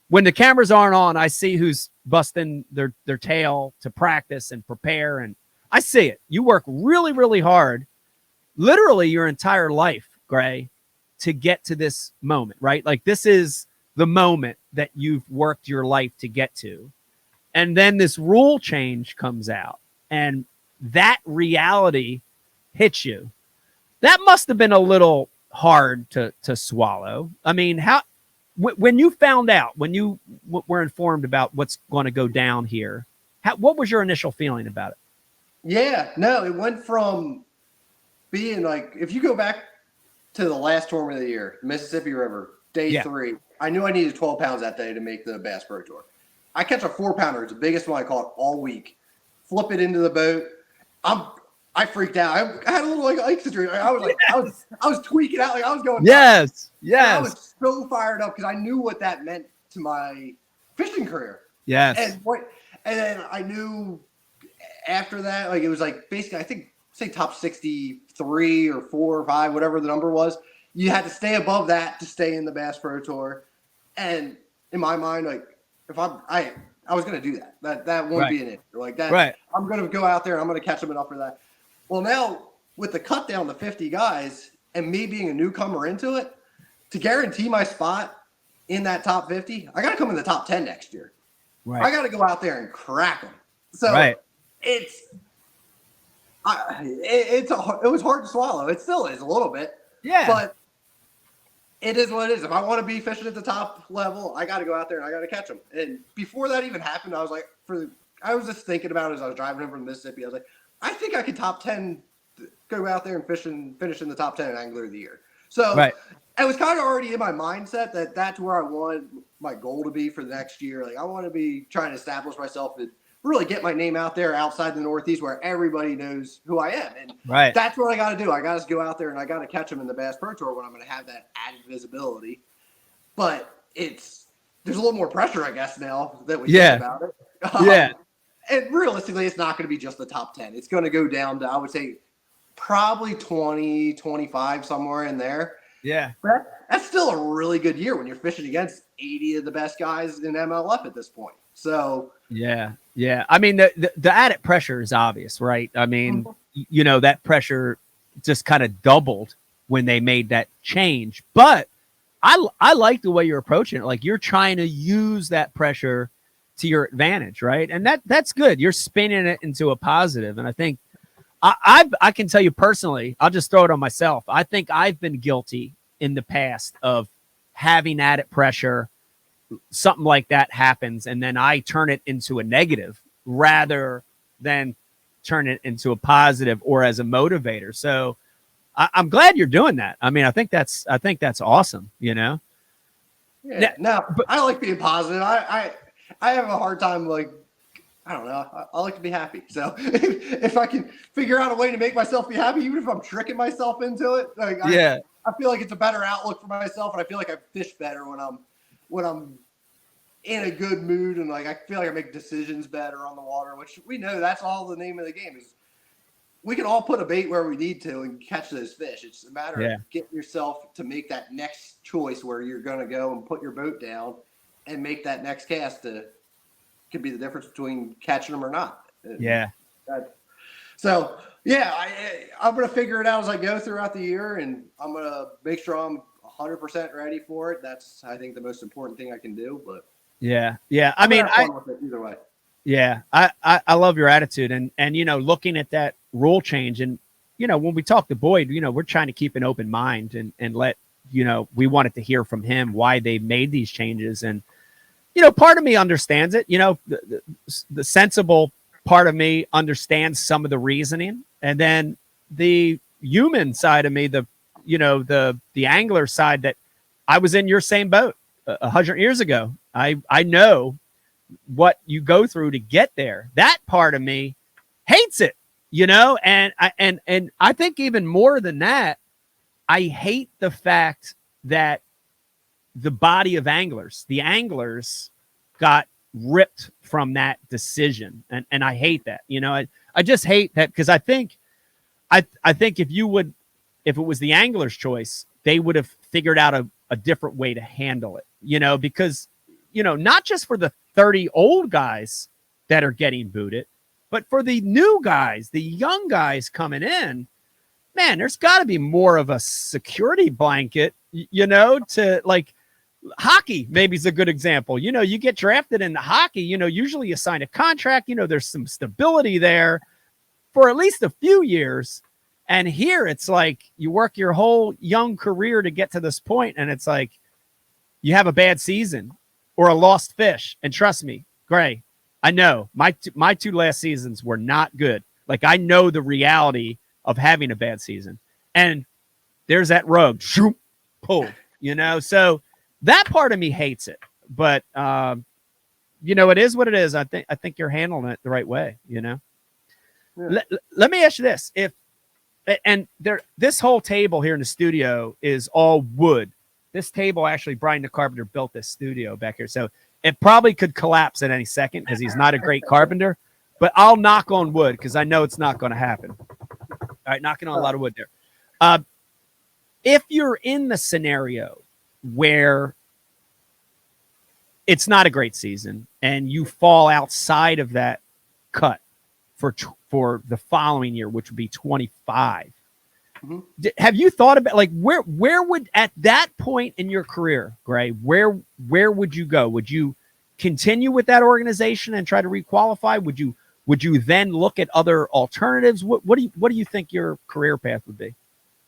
when the cameras aren't on, I see who's busting their tail to practice and prepare, and I see it. You work really, really hard, literally your entire life, Grae, to get to this moment, right? Like, this is the moment that you've worked your life to get to. And then this rule change comes out, and that reality hits you. That must have been a little hard to swallow. I mean, when you found out, when you were informed about what's going to go down here, what was your initial feeling about it? Yeah, no, it went from being like, if you go back to the last tournament of the year, Mississippi River, day 3, I knew I needed 12 pounds that day to make the Bass Pro Tour. I catch a 4-pounder. It's the biggest one I caught all week. Flip it into the boat. I freaked out. I had a little like syndrome. I was like, I was tweaking out. Like I was going. Yes. I was so fired up because I knew what that meant to my fishing career. Yes. And then I knew after that, like it was like basically, I think say top 63 or 4 or 5, whatever the number was. You had to stay above that to stay in the Bass Pro Tour. And in my mind, like if I was going to do that. That won't be an issue. Like that. Right. I'm going to go out there and I'm going to catch them enough for that. Well, now with the cut down to 50 guys and me being a newcomer into it, to guarantee my spot in that top 50, I got to come in the top 10 next year. Right. I got to go out there and crack them. So it was hard to swallow. It still is a little bit. Yeah. But it is what it is. If I want to be fishing at the top level, I got to go out there and I got to catch them. And before that even happened, I was like, I was just thinking about it as I was driving home from Mississippi. I was like, I think I could top 10, go out there and finish in the top 10 in Angler of the Year. So I was kind of already in my mindset that that's where I want my goal to be for the next year. Like I want to be trying to establish myself and really get my name out there outside the Northeast where everybody knows who I am. And that's what I got to do. I got to go out there and I got to catch them in the Bass Pro Tour when I'm going to have that added visibility. But there's a little more pressure, I guess, now that we think about it. And realistically, it's not going to be just the top 10. It's going to go down to, I would say, probably 20, 25, somewhere in there. Yeah. But that's still a really good year when you're fishing against 80 of the best guys in MLF at this point. So yeah. I mean, the added pressure is obvious, right? I mean, that pressure just kind of doubled when they made that change. But I like the way you're approaching it. Like you're trying to use that pressure to your advantage, right? And that's good. You're spinning it into a positive. And I think I can tell you personally, I'll just throw it on myself. I think I've been guilty in the past of having added pressure. Something like that happens, and then I turn it into a negative rather than turn it into a positive or as a motivator. So I'm glad you're doing that. I mean, I think that's awesome. Yeah. But I like being positive. I have a hard time, like, I don't know. I like to be happy. So if I can figure out a way to make myself be happy, even if I'm tricking myself into it, like I feel like it's a better outlook for myself, and I feel like I fish better when I'm in a good mood, and like I feel like I make decisions better on the water, which we know that's all the name of the game is. We can all put a bait where we need to and catch those fish. It's a matter of getting yourself to make that next choice where you're going to go and put your boat down and make that next cast to could be the difference between catching them or not. Yeah. So I'm going to figure it out as I go throughout the year, and I'm going to make sure I'm 100% ready for it. That's, I think, the most important thing I can do. But yeah. I mean, either way. Yeah, I love your attitude, and looking at that rule change, and when we talk to Boyd, we're trying to keep an open mind and let we wanted to hear from him why they made these changes, and part of me understands it. The sensible part of me understands some of the reasoning, and then the human side of me, the angler side that I was in your same boat 100 years ago. I know what you go through to get there. That part of me hates it, and I think even more than that, I hate the fact that the body of anglers, the anglers got ripped from that decision. And I hate that, I just hate that, because I think if it was the angler's choice, they would have figured out a different way to handle it, because, not just for the 30 old guys that are getting booted, but for the new guys, the young guys coming in, man, there's got to be more of a security blanket, to like hockey. Maybe is a good example. You get drafted into hockey, usually you sign a contract, there's some stability there for at least a few years. And here it's like you work your whole young career to get to this point, and it's like you have a bad season or a lost fish. And trust me, Grae, I know my two last seasons were not good. Like I know the reality of having a bad season, and there's that rug pulled, so that part of me hates it, but it is what it is. I think you're handling it the right way, Yeah. Let me ask you this: this whole table here in the studio is all wood. This table, actually, Brian the Carpenter built this studio back here, so it probably could collapse at any second because he's not a great carpenter. But I'll knock on wood because I know it's not going to happen. All right, knocking on a lot of wood there. If you're in the scenario where it's not a great season and you fall outside of that cut for the following year, which would be 25. Mm-hmm. Have you thought about like where would at that point in your career, Grae, where would you go? Would you continue with that organization and try to requalify? Would you then look at other alternatives? What do you think your career path would be?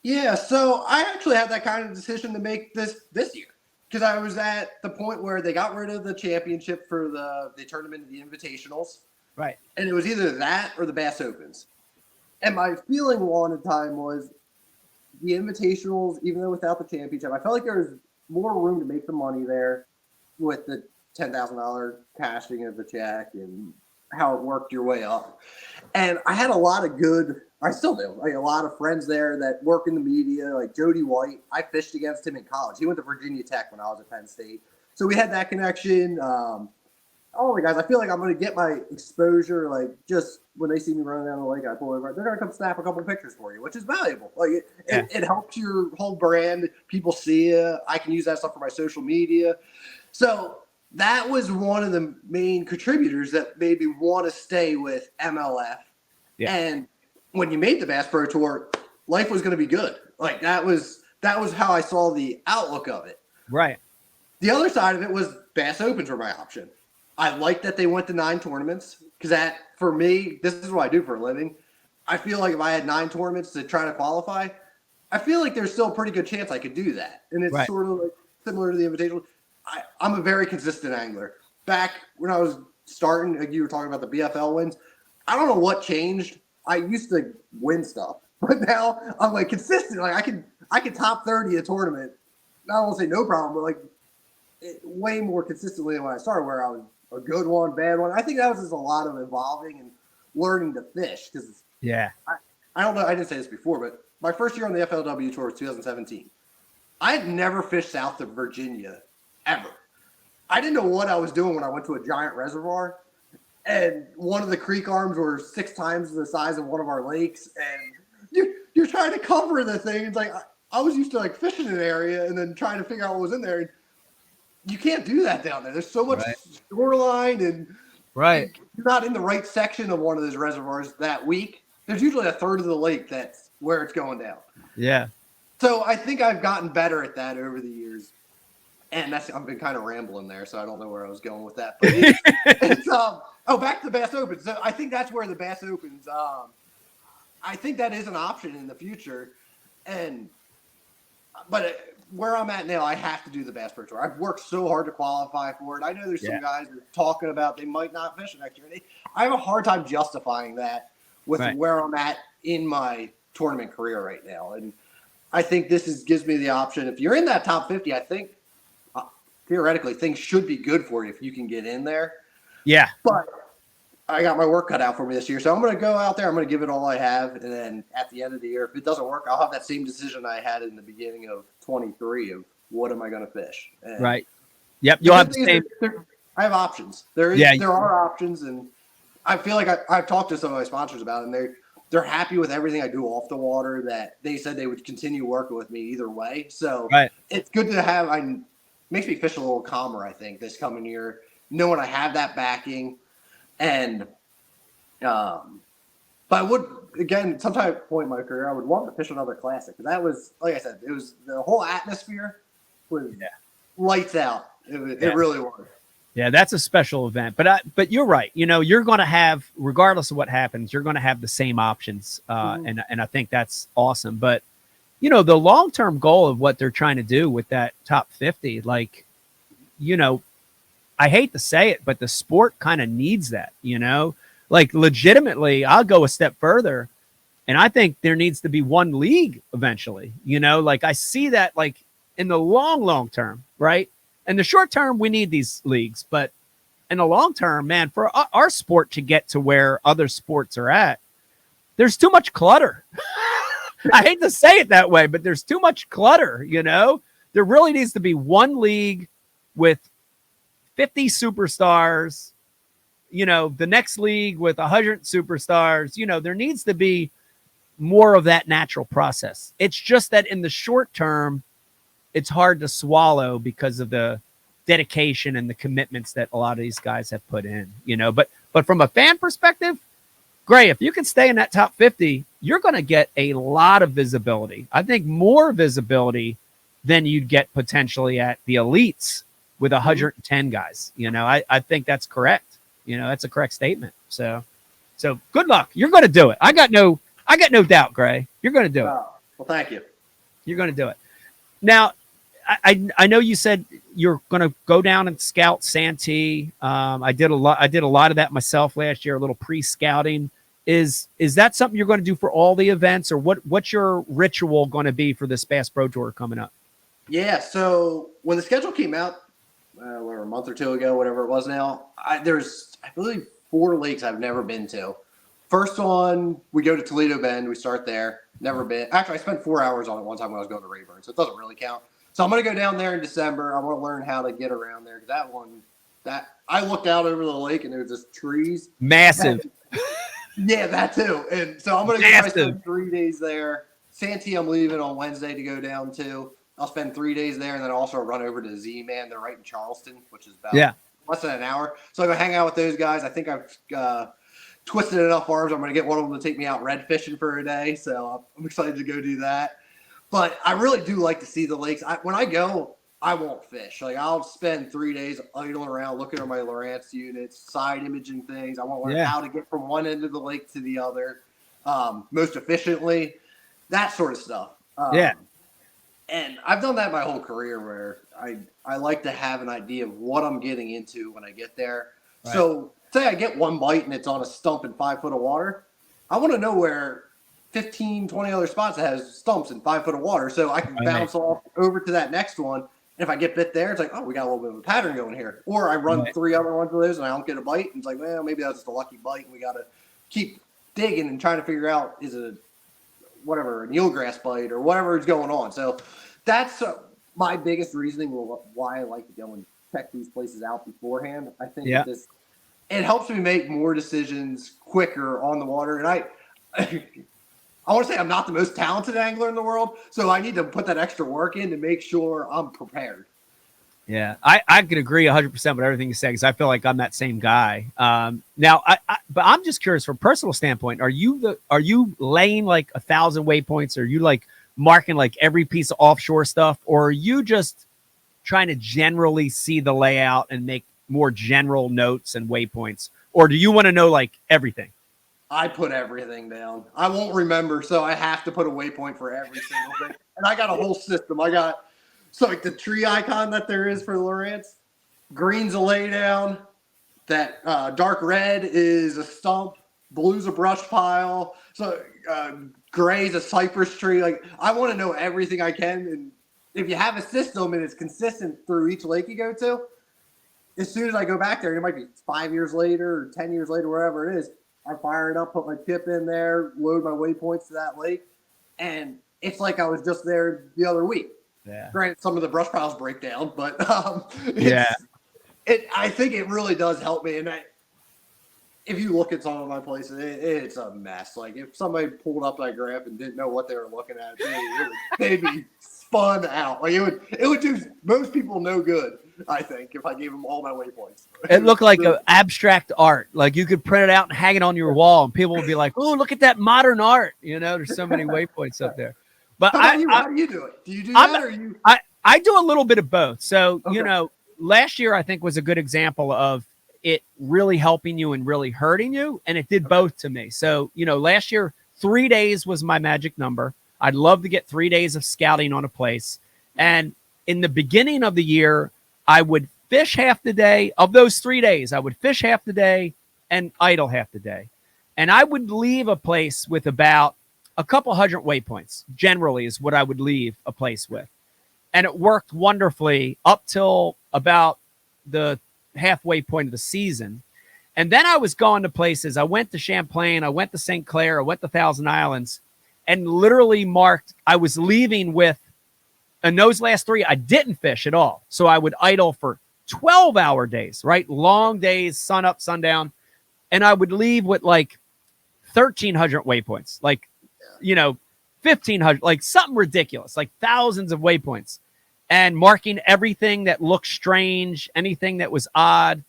Yeah, so I actually had that kind of decision to make this year because I was at the point where they got rid of the championship for the tournament of the invitationals. Right. And it was either that or the Bass Opens. And my feeling one at the time was the invitationals, even though without the championship, I felt like there was more room to make the money there with the $10,000 cashing of the check and how it worked your way up. And I had a lot of I still do, like a lot of friends there that work in the media, like Jody White. I fished against him in college. He went to Virginia Tech when I was at Penn State. So we had that connection. All the guys, I feel like I'm going to get my exposure, like just when they see me running down the lake, I pull over, they're going to come snap a couple pictures for you, which is valuable. Like it helps your whole brand. People see you. I can use that stuff for my social media. So that was one of the main contributors that made me want to stay with MLF. Yeah. And when you made the Bass Pro Tour, life was going to be good. Like that was how I saw the outlook of it. Right. The other side of it was Bass Opens were my option. I like that they went to 9 tournaments because that, for me, this is what I do for a living. I feel like if I had 9 tournaments to try to qualify, I feel like there's still a pretty good chance I could do that. And it's sort of like similar to the Invitational. I'm a very consistent angler. Back when I was starting, like you were talking about the BFL wins, I don't know what changed. I used to win stuff, but now I'm like consistent. Like I can top 30 a tournament. I don't want to say no problem, but like way more consistently than when I started, where I was a good one, bad one. I think that was just a lot of evolving and learning to fish. Because I don't know. I didn't say this before, but my first year on the FLW tour was 2017. I had never fished south of Virginia ever. I didn't know what I was doing when I went to a giant reservoir, and one of the creek arms were 6 times the size of one of our lakes, and you're trying to cover the thing. It's like I was used to like fishing an area and then trying to figure out what was in there. And you can't do that down there. There's so much shoreline, and you're not in the right section of one of those reservoirs that week. There's usually a third of the lake that's where it's going down. Yeah. So I think I've gotten better at that over the years. And I've been kind of rambling there, so I don't know where I was going with that. But it's back to the Bass Opens. So I think that's where the Bass Opens. I think that is an option in the future, but where I'm at now, I have to do the Bass Pro Tour. I've worked so hard to qualify for it. I know there's some guys that are talking about they might not fish next year. I have a hard time justifying that with where I'm at in my tournament career right now, and I think this gives me the option. If you're in that top 50, I think. Theoretically, things should be good for you if you can get in there. Yeah. But I got my work cut out for me this year. So I'm going to go out there. I'm going to give it all I have. And then at the end of the year, if it doesn't work, I'll have that same decision I had in the beginning of 23 of what am I going to fish? And Yep. You'll have the same. I have options. There are options. And I feel like I've talked to some of my sponsors about it, and they're happy with everything I do off the water, that they said they would continue working with me either way. So it's good to have. Makes me fish a little calmer, I think, this coming year, knowing I have that backing. And, but I would, again, sometime point in my career, I would want to fish another classic. That was, like I said, it was the whole atmosphere was lights out. It really was. Yeah, that's a special event. But you're right. You know, you're going to have, regardless of what happens, you're going to have the same options. And I think that's awesome. But, you know, the long-term goal of what they're trying to do with that top 50, like, you know, I hate to say it, but the sport kind of needs that, you know, like legitimately, I'll go a step further. And I think there needs to be one league eventually, you know, like I see that like in the long term, right? In the short term, we need these leagues, but in the long term, man, for our sport to get to where other sports are at, there's too much clutter. I hate to say it that way, but there's too much clutter, you know? There really needs to be one league with 50 superstars, you know, the next league with 100 superstars. You know, there needs to be more of that natural process. It's just that in the short term, it's hard to swallow because of the dedication and the commitments that a lot of these guys have put in, you know. But from a fan perspective, Grae, if you can stay in that top 50, you're going to get a lot of visibility. I think more visibility than you'd get potentially at the elites with 110 guys. You know, I think that's correct. You know, that's a correct statement. So good luck. You're going to do it. I got no doubt, Grae. You're going to do it. Well, thank you. You're going to do it. Now, I know you said you're going to go down and scout Santee. I did a lot of that myself last year, a little pre-scouting. Is that something you're going to do for all the events, or what's your ritual going to be for this Bass Pro Tour coming up? Yeah, so when the schedule came out, a month or two ago, whatever it was now, there's, I believe, 4 lakes I've never been to. First one, we go to Toledo Bend. We start there. Never been. Actually, I spent 4 hours on it one time when I was going to Rayburn, so it doesn't really count. So I'm going to go down there in December. I want to learn how to get around there. That one, I looked out over the lake and there was just trees. Massive. Yeah, that too. And so I'm going to spend 3 days there. Santee, I'm leaving on Wednesday to go down to. I'll spend 3 days there, and then also run over to Z-Man. They're right in Charleston, which is about less than an hour. So I'm going to hang out with those guys. I think I've twisted enough arms. I'm going to get one of them to take me out red fishing for a day. So I'm excited to go do that. But I really do like to see the lakes. When I go, I won't fish. Like, I'll spend 3 days idling around looking at my Lowrance units, side imaging things. I want to learn how to get from one end of the lake to the other most efficiently, that sort of stuff. And I've done that my whole career where I like to have an idea of what I'm getting into when I get there. Right. So say I get one bite and it's on a stump in 5 foot of water. I want to know where 15, 20 other spots that has stumps in 5 foot of water so I can bounce off over to that next one. And if I get bit there, it's like, oh, we got a little bit of a pattern going here. Or I run 3 other ones of those and I don't get a bite. And it's like, well, maybe that's just a lucky bite. And we got to keep digging and trying to figure out, is it a eelgrass bite or whatever is going on. So that's my biggest reasoning why I like to go and check these places out beforehand. I think it helps me make more decisions quicker on the water. And I want to say I'm not the most talented angler in the world, so I need to put that extra work in to make sure I'm prepared. Yeah, I can agree 100% with everything you said because I feel like I'm that same guy. Now, but I'm just curious from a personal standpoint, are you laying like 1,000 waypoints? Are you like marking like every piece of offshore stuff, or are you just trying to generally see the layout and make more general notes and waypoints, or do you want to know like everything? I put everything down. I won't remember, so I have to put a waypoint for every single thing. And I got a whole system. So like the tree icon that there is for Lowrance, green's a laydown, that dark red is a stump, blue's a brush pile, so gray's a cypress tree. Like, I want to know everything I can, and if you have a system and it's consistent through each lake you go to, as soon as I go back there, it might be 5 years later or 10 years later, wherever it is, I fire it up, put my tip in there, load my waypoints to that lake, and it's like I was just there the other week. Yeah. Granted, some of the brush piles break down, but I think it really does help me. And if you look at some of my places, it's a mess. Like, if somebody pulled up that graph and didn't know what they were looking at, they'd be spun out. Like, it would do most people no good, I think, if I gave them all my waypoints. It looked like an abstract art. Like, you could print it out and hang it on your wall, and people would be like, "Oh, look at that modern art!" You know, there's so many waypoints up there. But how do you do it? Do you do that, or you? I do a little bit of both. So you know, last year I think was a good example of it really helping you and really hurting you, and it did both to me. So you know, last year 3 days was my magic number. I'd love to get 3 days of scouting on a place, and in the beginning of the year, I would fish half the day. Of those 3 days, I would fish half the day and idle half the day, and I would leave a place with about a couple hundred waypoints generally is what I would leave a place with. And it worked wonderfully up till about the halfway point of the season. And then I was going to places. I went to Champlain. I went to St. Clair. I went to Thousand Islands and literally marked. I was leaving with, in those last 3, I didn't fish at all. So I would idle for 12-hour days, right? Long days, sun up, sundown. And I would leave with like 1,300 waypoints, like, 1,500, like something ridiculous, like thousands of waypoints, and marking everything that looked strange, anything that was odd.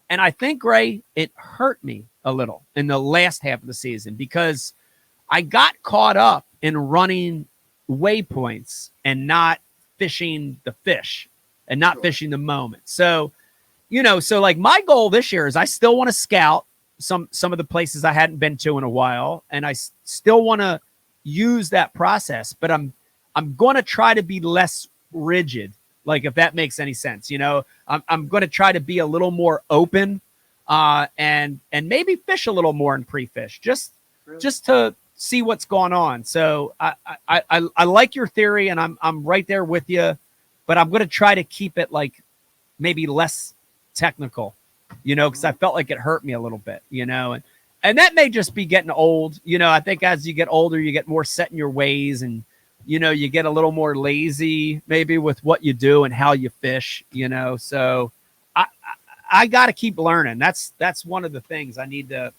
And I think, Grae, it hurt me a little in the last half of the season because I got caught up in running waypoints and not fishing the fish and not fishing the moment. So, so like my goal this year is I still want to scout some of the places I hadn't been to in a while, and I still want to use that process, but I'm going to try to be less rigid. Like, if that makes any sense, I'm going to try to be a little more open, and maybe fish a little more in pre-fish, just to see what's going on. So I like your theory, and I'm right there with you, but I'm going to try to keep it like maybe less technical, because I felt like it hurt me a little bit, and that may just be getting old. I think as you get older, you get more set in your ways, and you get a little more lazy maybe with what you do and how you fish, so I got to keep learning. That's one of the things I need to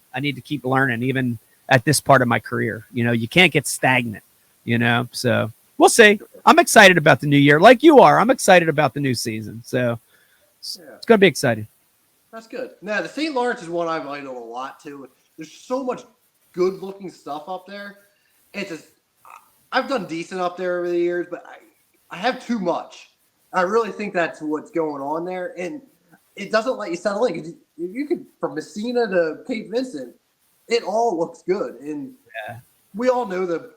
keep learning, even at this part of my career. You can't get stagnant, so we'll see. I'm excited about the new year. Like you are. I'm excited about the new season. So it's going to be exciting. That's good. Now, the St. Lawrence is one I've idled a lot too. There's so much good looking stuff up there. It's just, I've done decent up there over the years, but I have too much. I really think that's what's going on there. And it doesn't let you settle in. You could, from Messina to Cape Vincent, it all looks good. And we all know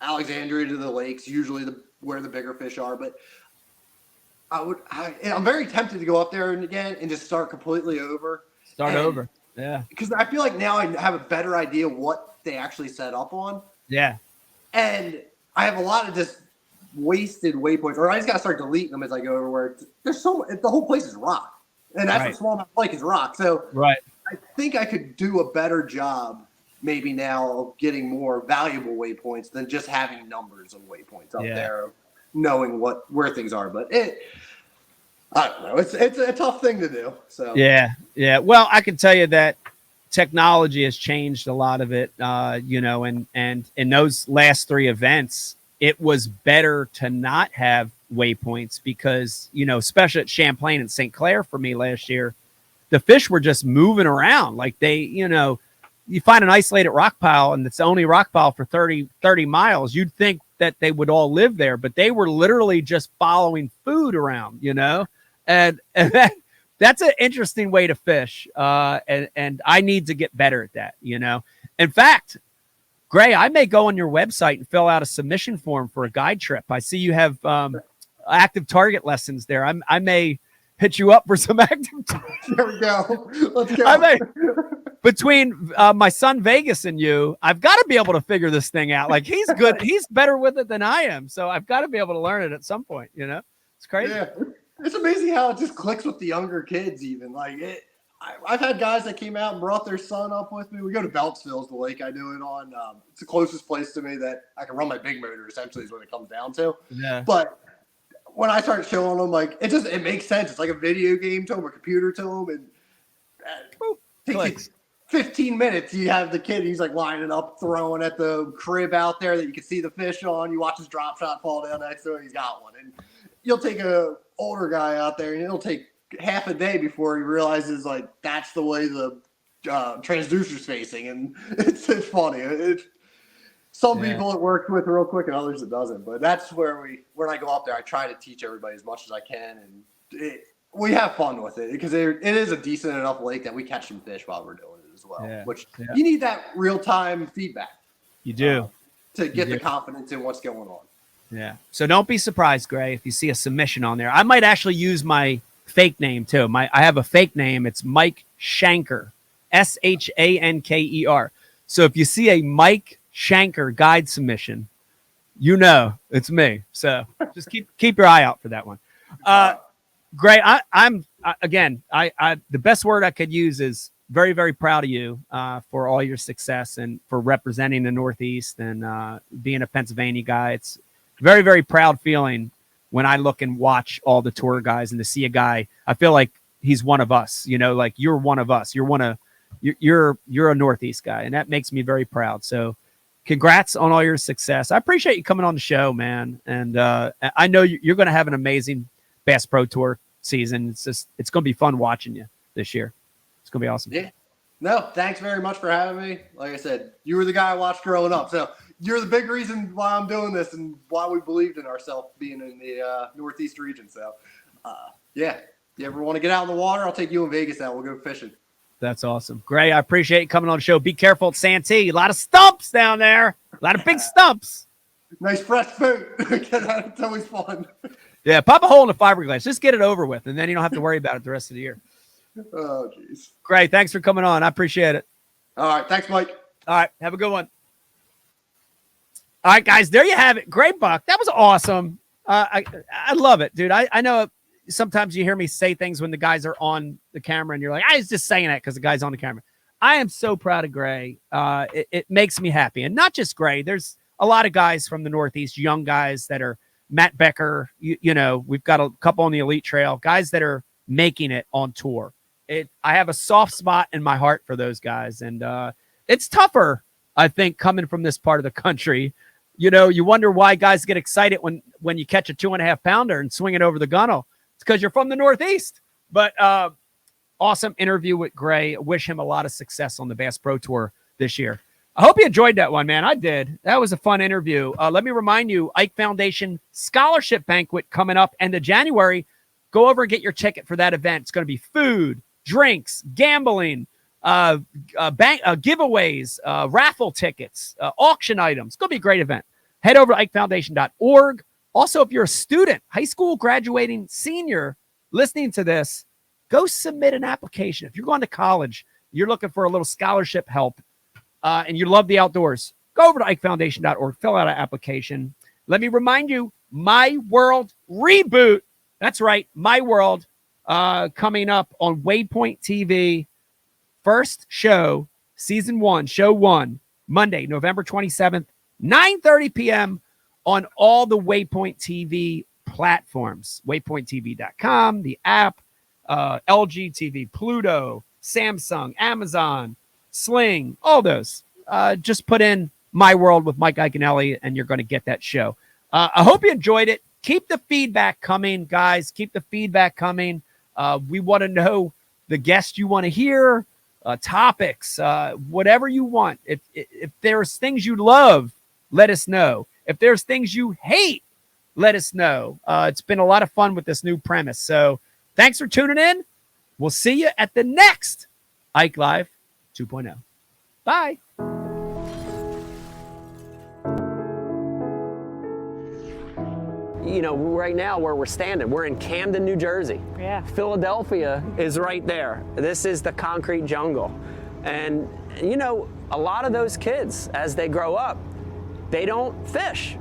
Alexandria to the lakes, usually where the bigger fish are. But I'm very tempted to go up there again and just start completely over. Over. Yeah. Because I feel like now I have a better idea what they actually set up on. Yeah. And I have a lot of just wasted waypoints, or I just got to start deleting them as I go over where the whole place is rock. And that's what smallmouth like is rock. So I think I could do a better job maybe now of getting more valuable waypoints than just having numbers of waypoints up there, knowing where things are. But I don't know. It's a tough thing to do. So yeah. Well, I can tell you that technology has changed a lot of it, and in those last 3 events, it was better to not have waypoints because, especially at Champlain and St. Clair for me last year, the fish were just moving around. Like they, you find an isolated rock pile and it's the only rock pile for 30 miles. You'd think that they would all live there, but they were literally just following food around, and that's an interesting way to fish. And I need to get better at that, In fact, Grae, I may go on your website and fill out a submission form for a guide trip. I see you have active target lessons there. I may hit you up for some active. There we go. Let's go. Between my son Vegas and you, I've got to be able to figure this thing out. Like he's good. He's better with it than I am. So I've got to be able to learn it at some point, It's crazy. Yeah. It's amazing how it just clicks with the younger kids even. Like I've had guys that came out and brought their son up with me. We go to Beltsville's the lake I do it on. It's the closest place to me that I can run my big motor, essentially, is what it comes down to. Yeah. But when I started showing them, like, it makes sense. It's like a video game to them, a computer to them. And it takes 15 minutes. You have the kid, he's like lining up, throwing at the crib out there that you can see the fish on. You watch his drop shot fall down next to him, he's got one. And you'll take a older guy out there and it'll take half a day before he realizes like that's the way the transducer's facing, and it's funny. Some people it works with real quick and others it doesn't. But that's where when I go up there, I try to teach everybody as much as I can, and we have fun with it because it is a decent enough lake that we catch some fish while we're doing it as well. Yeah. Which you need that real time feedback. You do to get the confidence in what's going on. Yeah. So don't be surprised, Grae, if you see a submission on there. I might actually use my fake name too. I have a fake name. It's Mike Shanker, Shanker. So if you see a Mike Shanker guide submission, it's me. So just keep your eye out for that one. Grae, I'm the best word I could use is very, very proud of you for all your success and for representing the Northeast and being a Pennsylvania guy. It's very, very proud feeling when I look and watch all the tour guys and to see a guy. I feel like he's one of us, like you're one of us. You're a Northeast guy, and that makes me very proud. So congrats on all your success. I appreciate you coming on the show, man. And I know you're going to have an amazing Bass Pro Tour season. It's going to be fun watching you this year. It's going to be awesome. Yeah. No, thanks very much for having me. Like I said, you were the guy I watched growing up. So you're the big reason why I'm doing this and why we believed in ourselves being in the Northeast region. So, yeah, you ever want to get out in the water, I'll take you in Vegas out. We'll go fishing. That's awesome. Grae, I appreciate you coming on the show. Be careful at Santee. A lot of stumps down there. A lot of big stumps. Nice fresh food. It's always fun. Yeah, pop a hole in the fiberglass. Just get it over with, and then you don't have to worry about it the rest of the year. Oh, jeez. Grae, thanks for coming on. I appreciate it. All right. Thanks, Mike. All right. Have a good one. All right, guys. There you have it. Grae Buck. That was awesome. I love it, dude. I know sometimes you hear me say things when the guys are on the camera, and you're like, I was just saying that because the guy's on the camera. I am so proud of Grae. It makes me happy. And not just Grae. There's a lot of guys from the Northeast, young guys that are Matt Becker. We've got a couple on the Elite Trail, guys that are making it on tour. I have a soft spot in my heart for those guys. And it's tougher, I think, coming from this part of the country. You wonder why guys get excited when you catch a 2.5 pounder and swing it over the gunnel. It's because you're from the Northeast. But awesome interview with Grae. Wish him a lot of success on the Bass Pro Tour this year. I hope you enjoyed that one, man. I did. That was a fun interview. Let me remind you, Ike Foundation Scholarship Banquet coming up end of January. Go over and get your ticket for that event. It's going to be food, drinks, gambling, giveaways, raffle tickets, auction items. It's going to be a great event. Head over to ikefoundation.org. Also, if you're a student, high school graduating senior listening to this, go submit an application. If you're going to college, you're looking for a little scholarship help, and you love the outdoors, go over to ikefoundation.org, fill out an application. Let me remind you, My World Reboot. That's right, My World, coming up on Waypoint TV. First show, season 1, show 1, Monday, November 27th, 9:30 p.m. on all the Waypoint TV platforms. WaypointTV.com, the app, LG TV, Pluto, Samsung, Amazon, Sling, all those. Just put in My World with Mike Iaconelli, and you're going to get that show. I hope you enjoyed it. Keep the feedback coming, guys. Keep the feedback coming. We want to know the guests you want to hear, topics, whatever you want. If there's things you love, let us know. If there's things you hate, let us know. It's been a lot of fun with this new premise. So thanks for tuning in. We'll see you at the next Ike Live 2.0. Bye. Right now where we're standing, we're in Camden, New Jersey. Yeah. Philadelphia is right there. This is the concrete jungle. And, a lot of those kids, as they grow up, they don't fish.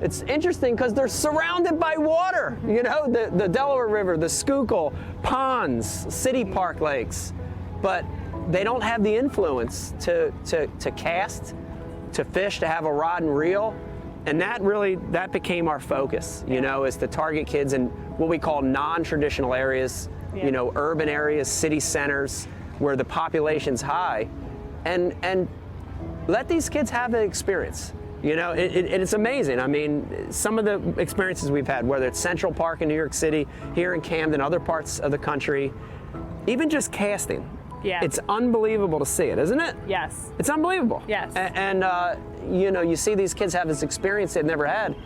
It's interesting because they're surrounded by water, the Delaware River, the Schuylkill, ponds, city park lakes, but they don't have the influence to cast, to fish, to have a rod and reel. And that became our focus, is to target kids in what we call non-traditional areas, urban areas, city centers, where the population's high, and let these kids have the experience. It's amazing. I mean, some of the experiences we've had, whether it's Central Park in New York City, here in Camden, other parts of the country, even just casting. Yeah. It's unbelievable to see it, isn't it? Yes. It's unbelievable. Yes. And you see these kids have this experience they've never had,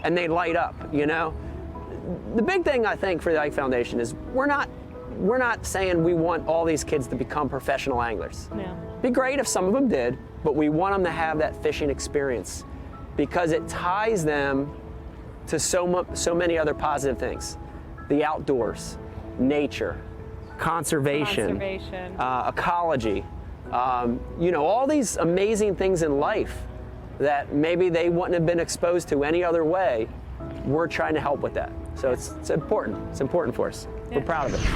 and they light up, The big thing, I think, for the Ike Foundation is we're not saying we want all these kids to become professional anglers. Yeah. It'd be great if some of them did, but we want them to have that fishing experience because it ties them to so many other positive things. The outdoors, nature, conservation. Ecology, all these amazing things in life that maybe they wouldn't have been exposed to any other way. We're trying to help with that. So it's important. It's important for us. We're proud of it.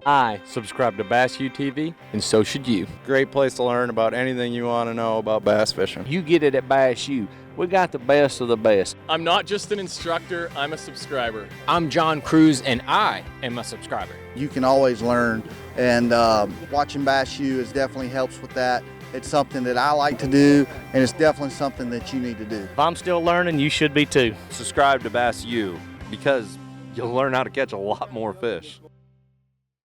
I subscribe to Bass U TV, and so should you. Great place to learn about anything you want to know about bass fishing. You get it at Bass U. We got the best of the best. I'm not just an instructor, I'm a subscriber. I'm John Cruz, and I am a subscriber. You can always learn, and watching Bass U is definitely helps with that. It's something that I like to do, and it's definitely something that you need to do. If I'm still learning, you should be too. Subscribe to Bass U because you'll learn how to catch a lot more fish.